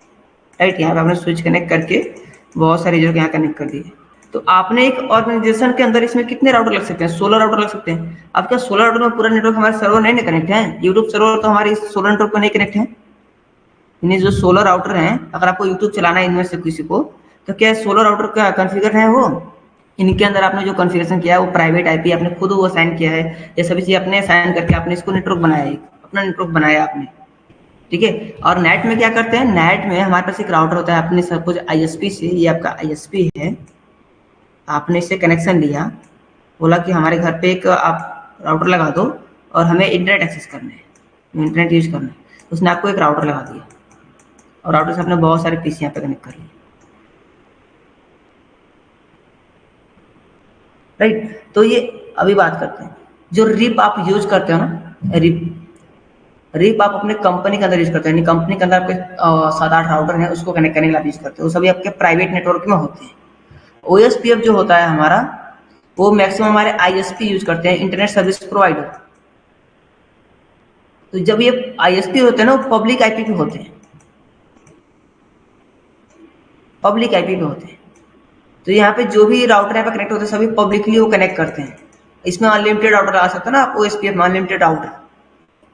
राइट। यहाँ पे आपने स्विच कनेक्ट करके बहुत सारे यूजर को यहाँ कनेक्ट कर दिए, तो आपने एक ऑर्गेनाइजेशन के अंदर इसमें कितने राउटर लग सकते हैं, 16 राउटर लग सकते हैं। अब क्या 16 राउटर में पूरा नेटवर्क हमारे सर्वर नहीं कनेक्ट है, यूट्यूब सर्वर तो हमारे इस 16 नेटवर्क पर नहीं कनेक्ट है, यानी जो 16 राउटर हैं, अगर आपको यूट्यूब चलाना है इनमें से किसी को, तो क्या 16 राउटर का कॉन्फ़िगर है वो, इनके अंदर आपने जो कॉन्फ़िगरेशन किया है वो प्राइवेट आईपी आपने खुद वो असाइन किया है, ये सभी चीज़ आपने असाइन करके आपने इसको नेटवर्क बनाया है, अपना नेटवर्क बनाया आपने, ठीक है। और नेट में क्या करते हैं, नेट में हमारे पास एक राउटर होता है, अपने सपोज आईएसपी से, ये आपका आईएसपी है, आपने इससे कनेक्शन लिया, बोला कि हमारे घर पे एक आप राउटर लगा दो और हमें इंटरनेट एक्सेस करना है, इंटरनेट यूज करना है, उसने आपको एक राउटर लगा दिया, और राउटर से आपने बहुत सारे पीसी यहाँ पे कनेक्ट कर लिए, राइट। तो ये अभी बात करते हैं, जो रिप आप यूज करते हो ना, रिप आप अपने कंपनी के अंदर यूज करते हैं, कंपनी के अंदर आपके 7-8 राउटर हैं, उसको कनेक्ट करने के लिए यूज करते हो, वो सभी आपके प्राइवेट नेटवर्क में होते हैं। ओएसपीएफ जो होता है हमारा, वो मैक्सिमम हमारे आईएसपी यूज करते हैं, इंटरनेट सर्विस प्रोवाइडर। तो जब ये आईएसपी होते हैं ना, वो पब्लिक आईपी पे होते हैं, पब्लिक आईपी पे होते हैं। तो यहाँ पे जो भी राउटर यहाँ पे कनेक्ट होते हैं, सभी पब्लिकली वो कनेक्ट करते हैं, इसमें अनलिमिटेड राउटर लगा सकते हो ना आप, OSPF में अनलिमिटेड राउटर,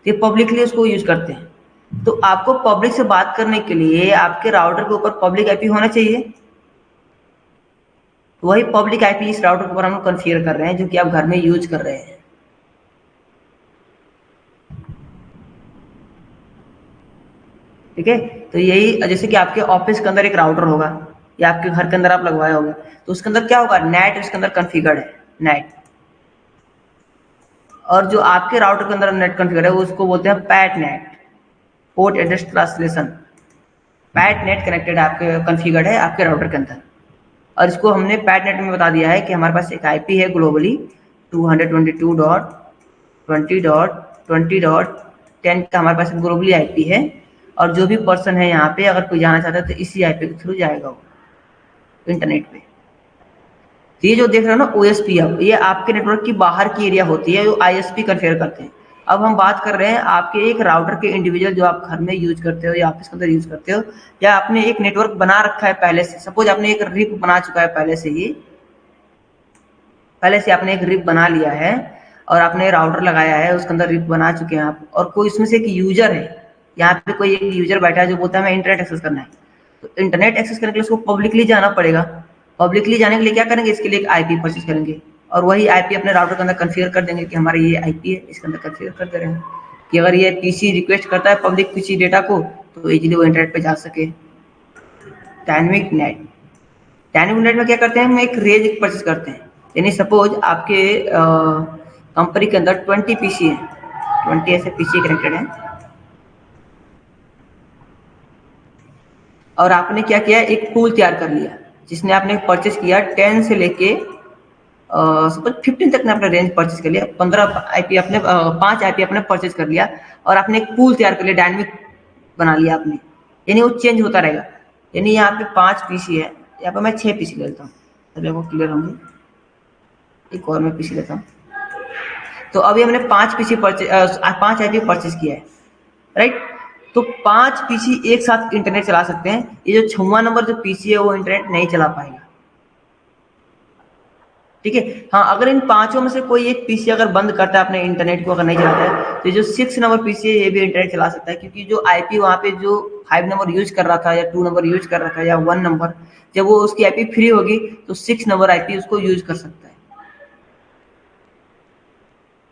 ये पब्लिकली उसको यूज करते हैं। तो आपको पब्लिक से बात करने के लिए आपके राउटर के ऊपर पब्लिक आईपी होना चाहिए। तो वही पब्लिक आईपी इस राउटर के ऊपर हम लोग कॉन्फ़िगर कर रहे हैं, जो कि आप घर में यूज कर रहे हैं। ठीक है, तो यही जैसे कि आपके ऑफिस के अंदर एक राउटर होगा या आपके घर के अंदर आप लगवाए होंगे, तो उसके अंदर क्या होगा, नेट उसके अंदर कॉन्फ़िगर्ड है, नेट। और जो आपके राउटर के अंदर नेट कॉन्फ़िगर है उसको बोलते हैं PAT net, port address translation. PAT net connected आपके कॉन्फ़िगर्ड है आपके राउटर के अंदर, और इसको हमने पैट नेट में बता दिया है कि हमारे पास एक आईपी है ग्लोबली 222.20.20.10 का हमारे पास ग्लोबली आईपी है, और जो भी पर्सन है यहाँ पे अगर कोई जाना चाहता है तो इसी आईपी के थ्रू जाएगा वो इंटरनेट पे। तो ये जो देख रहे हो ना OSPF, ये आपके नेटवर्क की बाहर की एरिया होती है, जो ISP कॉन्फ़िगर करते हैं। अब हम बात कर रहे हैं आपके एक राउटर के इंडिविजुअल जो आप घर में यूज करते हो या ऑफिस के अंदर यूज करते हो, या आपने एक नेटवर्क बना रखा है पहले से। सपोज आपने एक रिप बना चुका है पहले से आपने एक रिप बना लिया है और आपने राउटर लगाया है, उसके अंदर रिप बना चुके हैं आप, और कोई इसमें से एक यूजर है, यहाँ पे कोई एक यूजर बैठा है जो बोलता है हमें इंटरनेट एक्सेस करना है। तो इंटरनेट एक्सेस करने के लिए उसको पब्लिकली जाना पड़ेगा। पब्लिकली जाने के लिए क्या करेंगे, इसके लिए एक आईपी परचेज करेंगे, और वही आईपी अपने राउटर के अंदर कॉन्फ़िगर कर देंगे कि हमारा ये आईपी है, इसके अंदर कॉन्फ़िगर कर दे रहे हैं कि अगर ये पीसी रिक्वेस्ट करता है पब्लिक पीसी डेटा को तो इजीली वो इंटरनेट पे जा सके। डायनेमिक नेट, डायनेमिक नेट में क्या करते हैं, हम एक रेंज परचेज करते हैं। यानी सपोज आपके कंपनी के अंदर 20 पीसी है, 20 ऐसे पीसी कनेक्टेड हैं, और आपने क्या किया, एक पूल तैयार कर लिया जिसने आपने परचेज किया 10 से लेके सपोज 15 तक ने अपना रेंज परचेज कर लिया, 15 आईपी अपने 5 आईपी अपने परचेज कर लिया, और आपने एक पूल तैयार कर लिया, डायनेमिक बना लिया आपने, यानी वो चेंज होता रहेगा। यानी यहाँ पे 5 पीसी है, यहाँ पे मैं 6 पीसी लेता हूँ, अभी आपको क्लियर होंगे, एक और मैं पीसी लेता हूँ। तो अभी हमने 5 पीसी परचेज 5 आईपी परचेज किया है, राइट। तो 5 पीसी एक साथ इंटरनेट चला सकते हैं। ये जो 6वां नंबर जो पीसी है वो इंटरनेट नहीं चला पाएगा, ठीक है। हाँ, अगर इन पांचों में से कोई एक पीसी अगर बंद करता है अपने इंटरनेट को, अगर नहीं चलाता है, तो जो 6 नंबर पीसी है ये भी इंटरनेट चला सकता है, क्योंकि जो आईपी वहाँ पे जो 5 नंबर यूज कर रहा था या 2 नंबर यूज कर रहा था या 1 नंबर, जब वो उसकी आईपी फ्री होगी तो 6 नंबर आईपी उसको यूज कर सकता है।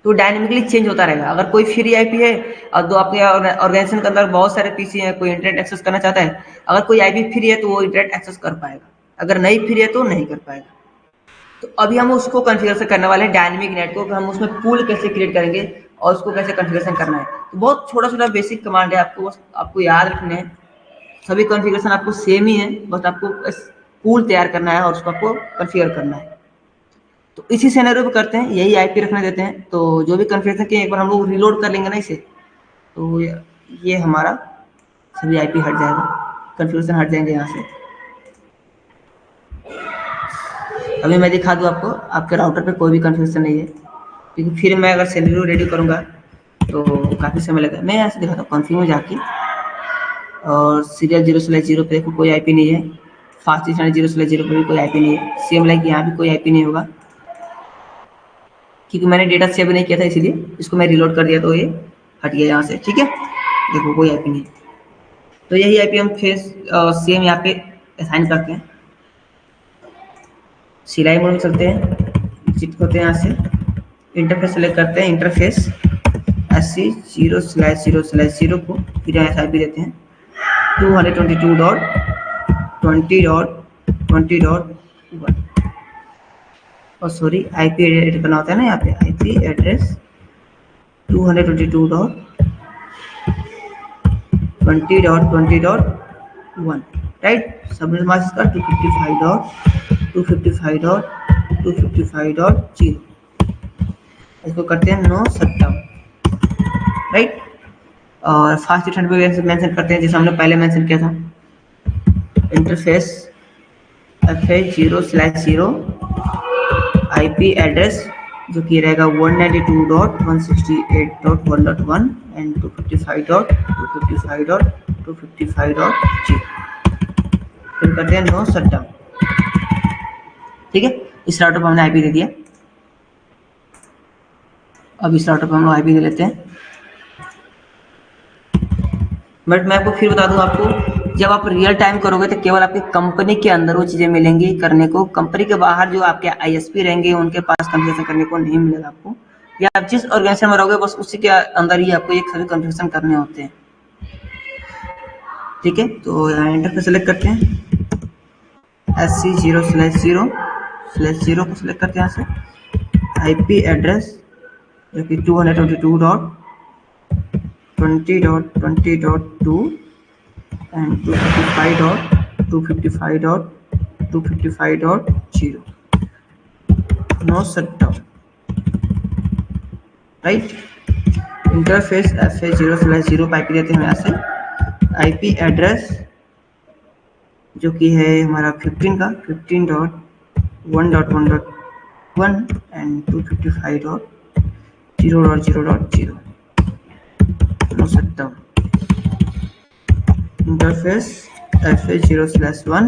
तो डायनेमिकली चेंज होता रहेगा। अगर कोई फ्री आईपी है और दो आपके ऑर्गेनाइजेशन के अंदर बहुत सारे पीसी हैं, कोई इंटरनेट एक्सेस करना चाहता है, अगर कोई आईपी फ्री है तो वो इंटरनेट एक्सेस कर पाएगा, अगर नहीं फ्री है तो नहीं कर पाएगा। तो अभी हम उसको कॉन्फ़िगर करने वाले हैं डायनेमिक नेट को, कि हम उसमें पूल कैसे क्रिएट करेंगे और उसको कैसे कॉन्फ़िगरेशन करना है। तो बहुत छोटा छोटा बेसिक कमांड है, आपको याद रखने हैं। सभी कॉन्फ़िगरेशन आपको सेम ही है, बस आपको पूल तैयार करना है और उसको आपको कॉन्फ़िगर करना है। तो इसी सिनेरियो पे करते हैं, यही आईपी रखने देते हैं। तो जो भी कॉन्फ़िगरेशन किए एक बार हम लोग रिलोड कर लेंगे ना इसे, तो ये हमारा सभी आईपी हट जाएगा, कॉन्फ़िगरेशन हट जाएंगे यहाँ से। अभी मैं दिखा दूँ आपको, आपके राउटर पे कोई भी कॉन्फ़िगरेशन नहीं है, क्योंकि फिर मैं अगर सिनेरियो रेडी करूँगा तो काफ़ी समय लगेगा। मैं यहाँ से दिखाता हूँ कॉन्फ़िग में जाके, और सीरियल 0/0 पे देखो कोई आईपी नहीं है, फास्ट चैनल 0/0 पे भी कोई आईपी नहीं है, सेम लाइक यहाँ भी कोई आईपी नहीं होगा, क्योंकि मैंने डेटा सेव नहीं किया था, इसीलिए इसको मैं रिलोड कर दिया तो ये हट गया यहाँ से, ठीक है। देखो कोई आईपी नहीं, तो यही आईपी हम फिर सेम यहाँ पे असाइन करते हैं। सिलाई मोड में चलते हैं, एग्जिट होते हैं यहाँ से, इंटरफेस सेलेक्ट करते हैं, इंटरफेस SC 0/0/0 को फिर यहाँ आईपी देते हैं 222.20.20.1, और सॉरी आईपी एडिट करना होता है ना, यहाँ पे IP address 222.20.20.1, right. Subnet mask का 255.255.255.0, इसको करते हैं नो शटडाउन, राइट। और फास्ट रिटर्न पे मेंशन करते हैं जैसे हमने पहले मेंशन किया था, इंटरफेस FA 0/0 आईपी एड्रेस जो कि रहेगा 192.168.1.1 एंड 255.255.255.0, फिर करते हैं नो शटडाउन, ठीक है। इस राउटर पर हमने आईपी दे दिया। अब इस राउटर पर हम लोग IP दे लेते हैं। बट मैं आपको फिर बता दूं, आपको जब आप रियल टाइम करोगे तो केवल आपकी कंपनी के अंदर वो चीज़ें मिलेंगी करने को। कंपनी के बाहर जो आपके ISP रहेंगे उनके पास कन्फिगरेशन करने को नहीं मिलेगा आपको, या आप जिस ऑर्गेनाइजेशन में रहोगे बस उसी के अंदर ही आपको ये सभी कन्फिगरेशन करने होते हैं। ठीक है, तो यहाँ एंटर पे सेलेक्ट करते हैं, SC0/0/0 को सिलेक्ट करते हैं। यहाँ से IP एड्रेस जो कि 222.20.20.2 and 255.255.255.0 no shutdown, right. Interface FA0/0 पर IP देते हैं यहाँ से। IP एड्रेस जो कि है हमारा 15 का 15.1.1.1 and 255.0.0.0 no shutdown. Interface FA0/1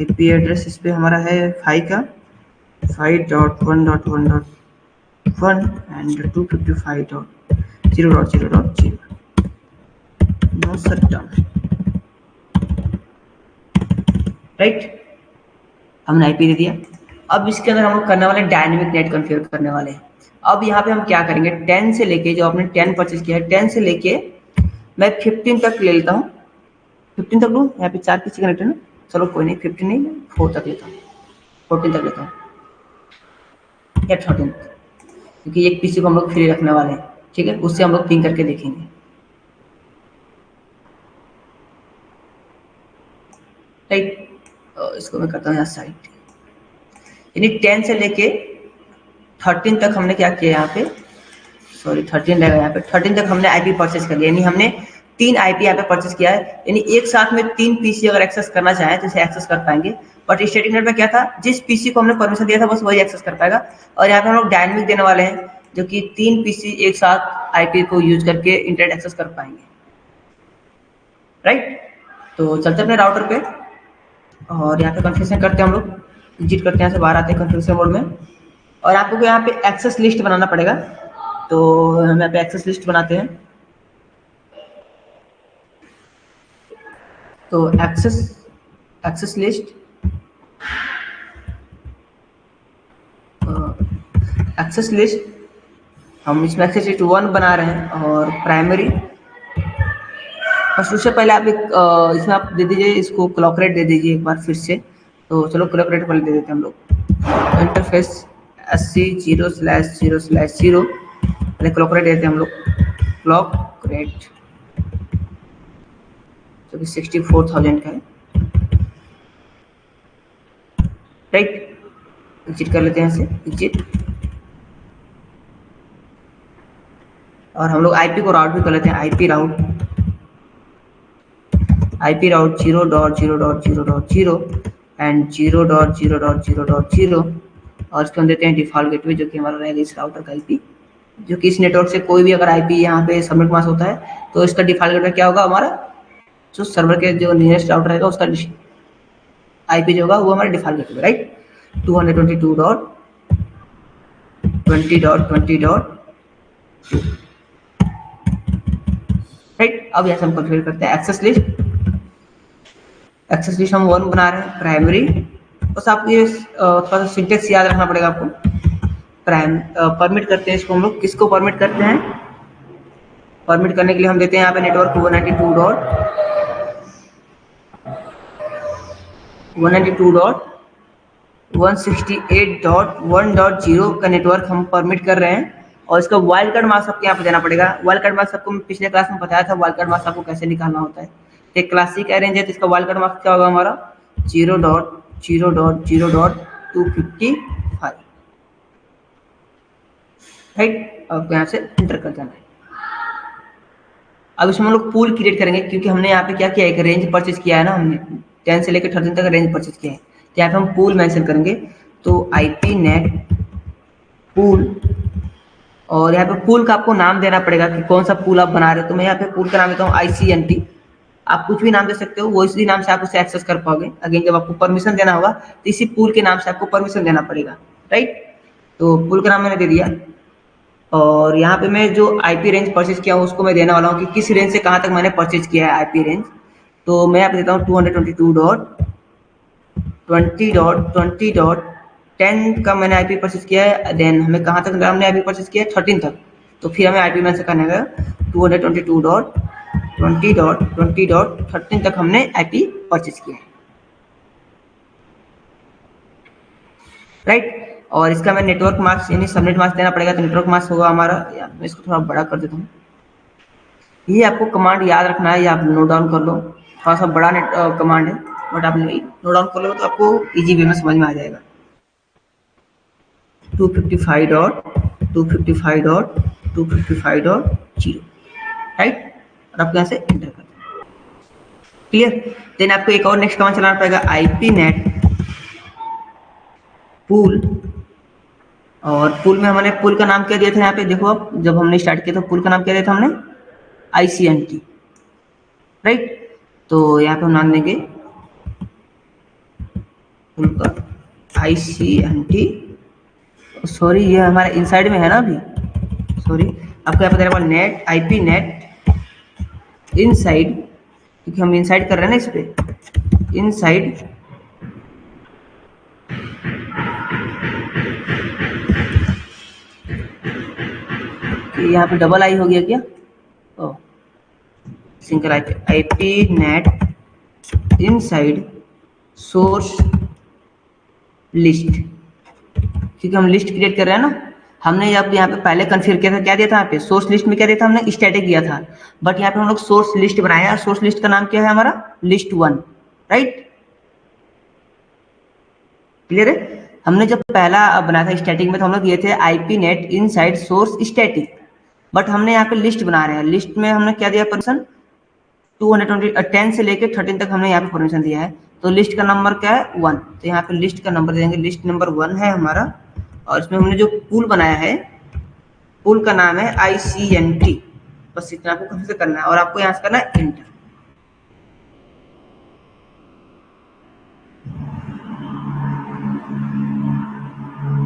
IP address इस पे हमारा है 5 का 5.1.1.1 एंड 255.0.0.0 नो शटडाउन, राइट। हमने IP दे दिया। अब इसके अंदर हम लोग करने वाले डायनेमिक नेट कॉन्फ़िगर करने वाले हैं। अब यहाँ पे हम क्या करेंगे, 10 से लेके, जो आपने 10 परचेज किया है 10 से लेके मैं 15 तक ले लेता हूँ। 15 तक लूँ, यहाँ पे 4 पीसी कनेक्ट है ना, चलो कोई नहीं, 15 नहीं, 4 तक लेता हूँ, 14 तक लेता हूँ या 13, क्योंकि एक पीसी को हम लोग फ्री रखने वाले हैं। ठीक है, उससे हम लोग पिंग करके देखेंगे। राइट, इसको मैं करता हूँ यहाँ साइड। यानी 10 से लेके 13 तक हमने क्या किया यहाँ पे, सॉरी 13 रहेगा यहाँ पे, 13 तक हमने IP परचेज कर लिया। यानी हमने 3 IP यहाँ पे परचेज किया है। यानी एक साथ में 3 पीसी अगर एक्सेस करना चाहें तो इसे एक्सेस कर पाएंगे। बट स्टैटिक नेट में क्या था, जिस पीसी को हमने परमिशन दिया था बस वही एक्सेस कर पाएगा। और यहाँ पे हम लोग डायनेमिक देने वाले हैं, जो कि 3 पीसी एक साथ IP को यूज करके इंटरनेट एक्सेस कर पाएंगे। राइट, तो चलते अपने राउटर पे और यहाँ पे कॉन्फ़िगरेशन करते हैं हम लोग। एग्जिट करते हैं, यहाँ से बाहर आते हैं कॉन्फ़िगरेशन मोड में, और आपको यहाँ पे एक्सेस लिस्ट बनाना पड़ेगा। तो हम यहाँ पे एक्सेस लिस्ट बनाते हैं। तो एक्सेस लिस्ट हम इसमें एक्सेस लिस्ट 1 बना रहे हैं और प्राइमरी। और उससे पहले आप एक इसमें आप दे दीजिए, इसको क्लॉक रेट दे दीजिए एक बार फिर से। तो चलो क्लॉक रेट पहले दे देते हैं हम लोग। इंटरफेस SC0/0/0 पहले क्लॉक रेट देते हैं हम लोग। क्लॉक रेट जो कि 64,000 का है। राइट, एग्जिट कर लेते हैं ऐसे, एग्जिट। और हम लोग IP को राउट भी कर लेते हैं, IP राउट 0.0.0.0 एंड 0.0.0.0 और इसको हम देते हैं डिफॉल्ट गेटवे, जो कि हमारा रहेगा इस राउटर का IP, जो कि इस नेटवर्क से कोई भी अगर IP यहाँ पे सबनेट मास्क होता है तो इसका डिफॉल्ट गेटवे क्या होगा, हमारा जो सर्वर के जो नियरेस्ट राउटर रहेगा उसका IP जो होगा वो हमारा डिफॉल्ट गेटवे, राइट। 222.20.20.2, राइट। अब यहाँ से हम कॉन्फ़िगर करते हैं एक्सेस लिस्ट हम 1 बना रहे हैं, प्राइमरी। बस आपको ये थोड़ा सा सिंटेक्स याद रखना पड़ेगा आपको। परमिट करते हैं इसको हम लोग, किसको परमिट करते हैं, परमिट करने के लिए हम देते हैं यहाँ पे नेटवर्क 192.168.1.0 का नेटवर्क हम परमिट कर रहे हैं। और इसका वाइल्ड कार्ड मास्क आपको यहाँ पे देना पड़ेगा। वाइल्ड कार्ड मास्क आपको पिछले क्लास में बताया था, वाइल्ड कार्ड मास्क आपको कैसे निकालना होता है। एक क्लासिक अरेंज है तो इसका वाइल्ड कार्ड मास्क क्या होगा, हमारा 0.0.0.255, राइट। आपको यहाँ से एंटर कर देना है। अब इसमें हम लोग पूल क्रिएट करेंगे, क्योंकि हमने यहाँ पे क्या किया, एक रेंज परचेज किया है ना, हमने 10 से लेकर 13 तक रेंज परचेज किया है। तो यहाँ पे हम पूल मेंशन करेंगे, तो IP नेट पूल, और यहाँ पे पूल का आपको नाम देना पड़ेगा कि कौन सा पूल आप बना रहे हो। तो मैं यहाँ पे पूल का नाम देता हूँ ICNT। आप कुछ भी नाम दे सकते हो, वो इसी नाम से आप उसे एक्सेस कर पाओगे। अगेन जब आपको परमिशन देना होगा तो इसी पूल के नाम से आपको परमिशन देना पड़ेगा, राइट। तो पूल का नाम मैंने दे दिया और यहाँ पे मैं जो आईपी रेंज परचेज किया हूँ उसको मैं देने वाला हूँ कि किस रेंज से कहाँ तक मैंने परचेज किया है आईपी रेंज। तो मैं यहाँ पे देता हूँ 222.20.10 का मैंने आईपी परचेज किया है। देन हमें कहाँ तक हमने आईपी परचेज किया है 13 तक, तो फिर हमें आईपी में से करना है 222.20.20.13 तक हमने आईपी परचेज किया है, राइट। और इसका मैं नेटवर्क मास्क यानी सबनेट मास्क देना पड़ेगा, तो नेटवर्क मास्क होगा हमारा, मैं इसको थोड़ा बड़ा कर देता हूँ। ये आपको कमांड याद रखना है, ये आप नोट डाउन कर लो, थोड़ा सा बड़ा कमांड है बट आप नोट डाउन कर लो तो आपको इजी वे में समझ में आ जाएगा। 255.255.255.0, राइट। और आपको यहाँ से एंटर कर दें, क्लियर। देन आपको एक और नेक्स्ट कमांड चलाना पड़ेगा, आईपी नेट पूल। और पूल में हमने पूल का नाम क्या दिया था, यहाँ पे देखो आप जब हमने स्टार्ट किया तो पूल का नाम क्या दिया था हमने, ICNT, राइट। तो यहाँ पे हम नाम देंगे पूल का ICNT। सॉरी ये हमारे इनसाइड में है ना अभी, सॉरी आपको यहाँ पे देना पड़ेगा नेट आईपी नेट इनसाइड, क्योंकि हम इनसाइड कर रहे हैं ना इस पे, इनसाइड यहाँ पे डबल आई हो गया क्या, ओ single IP NAT inside source list, क्योंकि हम लिस्ट क्रिएट कर रहे हैं ना। हमने यहाँ पे पहले कन्फिगर किया था, क्या दिया था यहाँ पे सोर्स लिस्ट में क्या दिया था हमने, स्टैटिक दिया था, बट यहाँ पे हम लोग सोर्स लिस्ट बनाया है। सोर्स लिस्ट का नाम क्या है हमारा, लिस्ट 1, राइट, क्लियर है। हमने जब पहला बनाया था स्टैटिक में तो हम लोग दिए थे IP NAT inside source static, but हमने यहाँ पे लिस्ट बना रहे हैं, लिस्ट में हमने क्या दिया परमिशन 10 से लेके 13 तक हमने यहाँ पे परमिशन दिया है। तो लिस्ट का नंबर क्या है 1, तो यहाँ पे लिस्ट का नंबर देंगे, लिस्ट नंबर 1 है हमारा। और इसमें हमने जो पूल बनाया है, पूल का नाम है ICNT, बस इतना आपको कहीं से करना है और आपको यहाँ से करना है एंटर,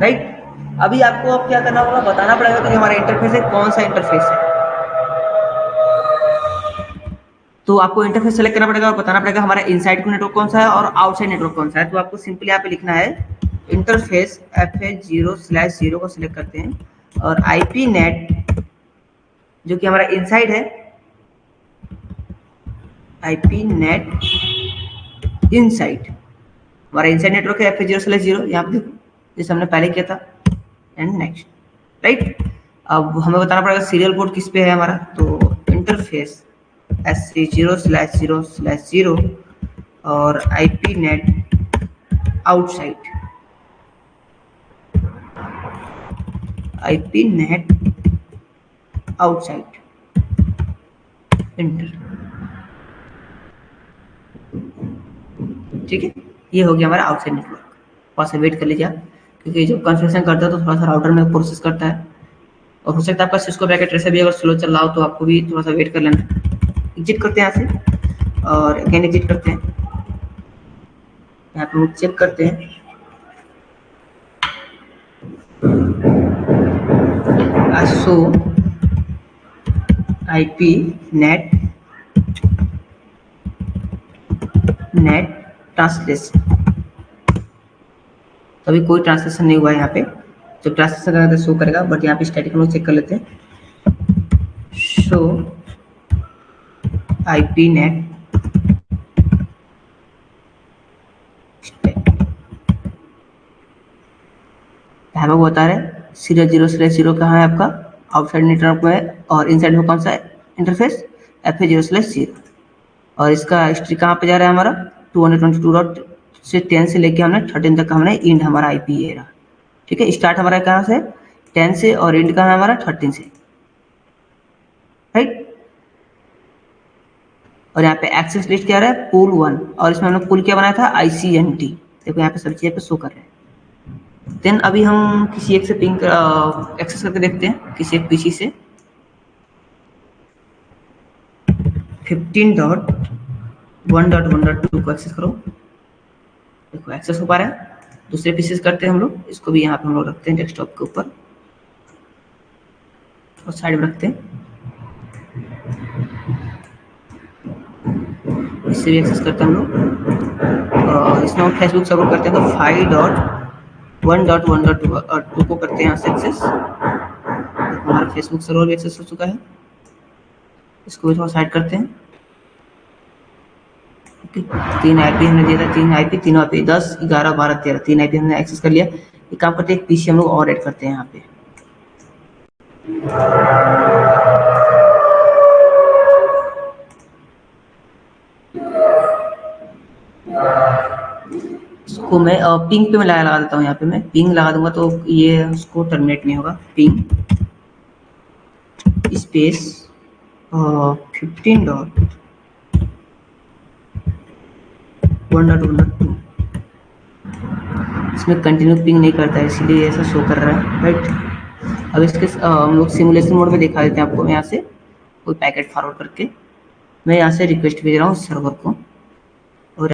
राइट। अभी आपको अब क्या करना होगा, बताना पड़ेगा कि हमारा इंटरफेस है कौन सा इंटरफेस है। तो आपको इंटरफेस सेलेक्ट करना पड़ेगा और बताना पड़ेगा हमारा इनसाइड का नेटवर्क कौन सा है और आउटसाइड नेटवर्क कौन सा है। तो आपको सिंपली यहाँ पे लिखना है इंटरफेस FA0/0 को सिलेक्ट करते हैं और आईपी नेट जो कि हमारा इनसाइड है, आईपी नेट इनसाइड हमारा इनसाइड नेटवर्क है FA0/0, यहाँ पे देखो जैसे हमने पहले किया था, एंड नेक्स्ट, राइट। अब हमें बताना पड़ेगा सीरियल पोर्ट किस पे है हमारा, तो इंटरफेस SC0/0/0 और IP net outside, IP net outside, enter, ठीक है। ये हो गया हमारा आउटसाइड नेटवर्क। थोड़ा सा वेट कर लीजिए आप, क्योंकि जब कॉन्फ़िगरेशन करता है तो थोड़ा सा राउटर में प्रोसेस करता है और हो सकता है आपका सिस्को पैकेट ट्रेसर भी अगर स्लो चल रहा हो तो आपको भी थोड़ा सा वेट कर लेना। एग्जिट करते हैं यहाँ से और अगेन एग्जिट करते हैं, यहाँ पे हम चेक करते हैं सो आईपी नेट ट्रांसलेशन, अभी कोई ट्रांसलेशन नहीं हुआ है यहाँ पे, जब ट्रांसलेशन करेगा तो शो करेगा, बट यहाँ पे स्टैटिक हम लोग चेक कर लेते हैं, शो आईपी नेट यहाँ पे बता रहे हैं CA0/0 कहाँ है आपका, आउटसाइड नेटवर्क में, और इनसाइड में कौन सा है इंटरफेस FA0/0, और इसका हिस्ट्री कहाँ पे जा रहा है हमारा 222.10 से लेके हमने 13 तक हमने इंड हमारा आईपी ये रहा, ठीक है। स्टार्ट हमारा कहाँ से 10 से और इंड कहाँ है हमारा 13 से, राइट। और यहाँ पे एक्सेस लिस्ट क्या रहा है पूल 1, और इसमें हमने पूल क्या बनाया था ICNT, देखो यहाँ पे सब चीज़ें पे शो कर रहे हैं। देन अभी हम किसी एक से पिंग एक्सेस करके देखते हैं, किसी एक पीसी से 15.1.1.2 को एक्सेस करो, देखो एक्सेस हो पा रहा है। दूसरे पीसी से करते हैं हम लोग, इसको भी यहाँ पे हम लोग रखते हैं डेस्कटॉप के ऊपर, और साइड में रखते हैं, इससे भी एक्सेस करते हैं हम लोग। इसमें हम फेसबुक सर्वर करते हैं तो 5.1.1.2 को करते हैं यहाँ से एक्सेस। हमारा फेसबुक सर्वर भी एक्सेस हो चुका है, इसको भी थोड़ा साइड करते हैं। ओके, 3 आईपी हमने दिया था, 3 आईपी, तीनों आईपी 10, 11, 12, 13, 3 आईपी हमने एक्सेस कर लिया। एक काम करते हैं, एक पीसी हम लोग और ऐड करते हैं यहाँ पे। इसको मैं पिंग पे मैं लगा देता हूँ, यहाँ पे मैं पिंग लगा दूंगा तो ये उसको टर्मिनेट नहीं होगा। पिंग स्पेस 15.1.1.2, इसमें कंटिन्यू पिंग नहीं करता है इसलिए ऐसा शो कर रहा है, राइट। अब इसके हम लोग सिमुलेशन मोड में दिखा देते हैं आपको। यहाँ से कोई पैकेट फॉरवर्ड करके मैं यहाँ से रिक्वेस्ट भेज रहा हूँ सर्वर को, और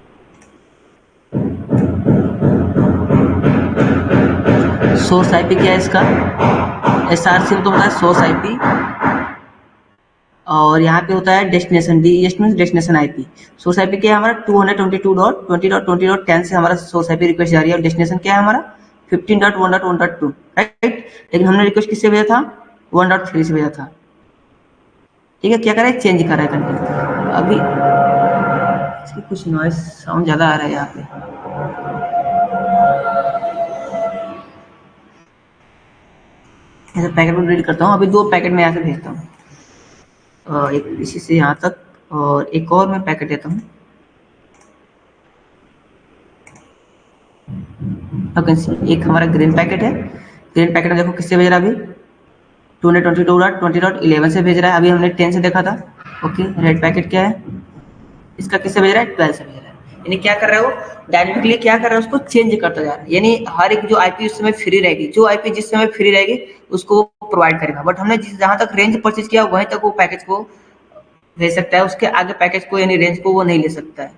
सोर्स आईपी क्या है इसका, SRC तो होता है सोर्स आईपी, और यहाँ पे होता है destination, destination IP. Source IP क्या है हमारा 222.20.20.10 से हमारा सोर्स आईपी रिक्वेस्ट जा रही है, और डेस्टिनेशन क्या है हमारा 15.1.1.2, राइट। लेकिन हमने रिक्वेस्ट किससे भेजा था, 1.3 से भेजा था, ठीक है। क्या कर रहा है, चेंज कर रहा है कंटेंट। अभी इसकी कुछ नॉइस साउंड ज़्यादा आ रहा है यहाँ पे। ऐसे पैकेट को डिलीट करता हूँ। अभी 2 पैकेट मैं यहाँ से भेजता हूँ, एक इसी से यहाँ तक, और एक और मैं पैकेट देता हूँ। एक हमारा ग्रीन पैकेट है, ग्रीन पैकेट में देखो किससे भेज रहा है, अभी 222.20.11 से भेज रहा है, अभी हमने 10 से देखा था। ओके, रेड पैकेट क्या है, इसका किससे भेज रहा है, 12 से भेज रहा है। यानी क्या कर रहा है वो, डायनेमिकली क्या कर रहा है, उसको चेंज करता जा रहा है। यानी हर एक जो आईपी उस समय फ्री रहेगी, जो आईपी जिस समय फ्री रहेगी उसको प्रोवाइड करेगा। बट हमने जहां तक रेंज परचेज किया वहीं तक वो पैकेज को भेज सकता है, उसके आगे पैकेज को यानी रेंज को वो नहीं ले सकता है।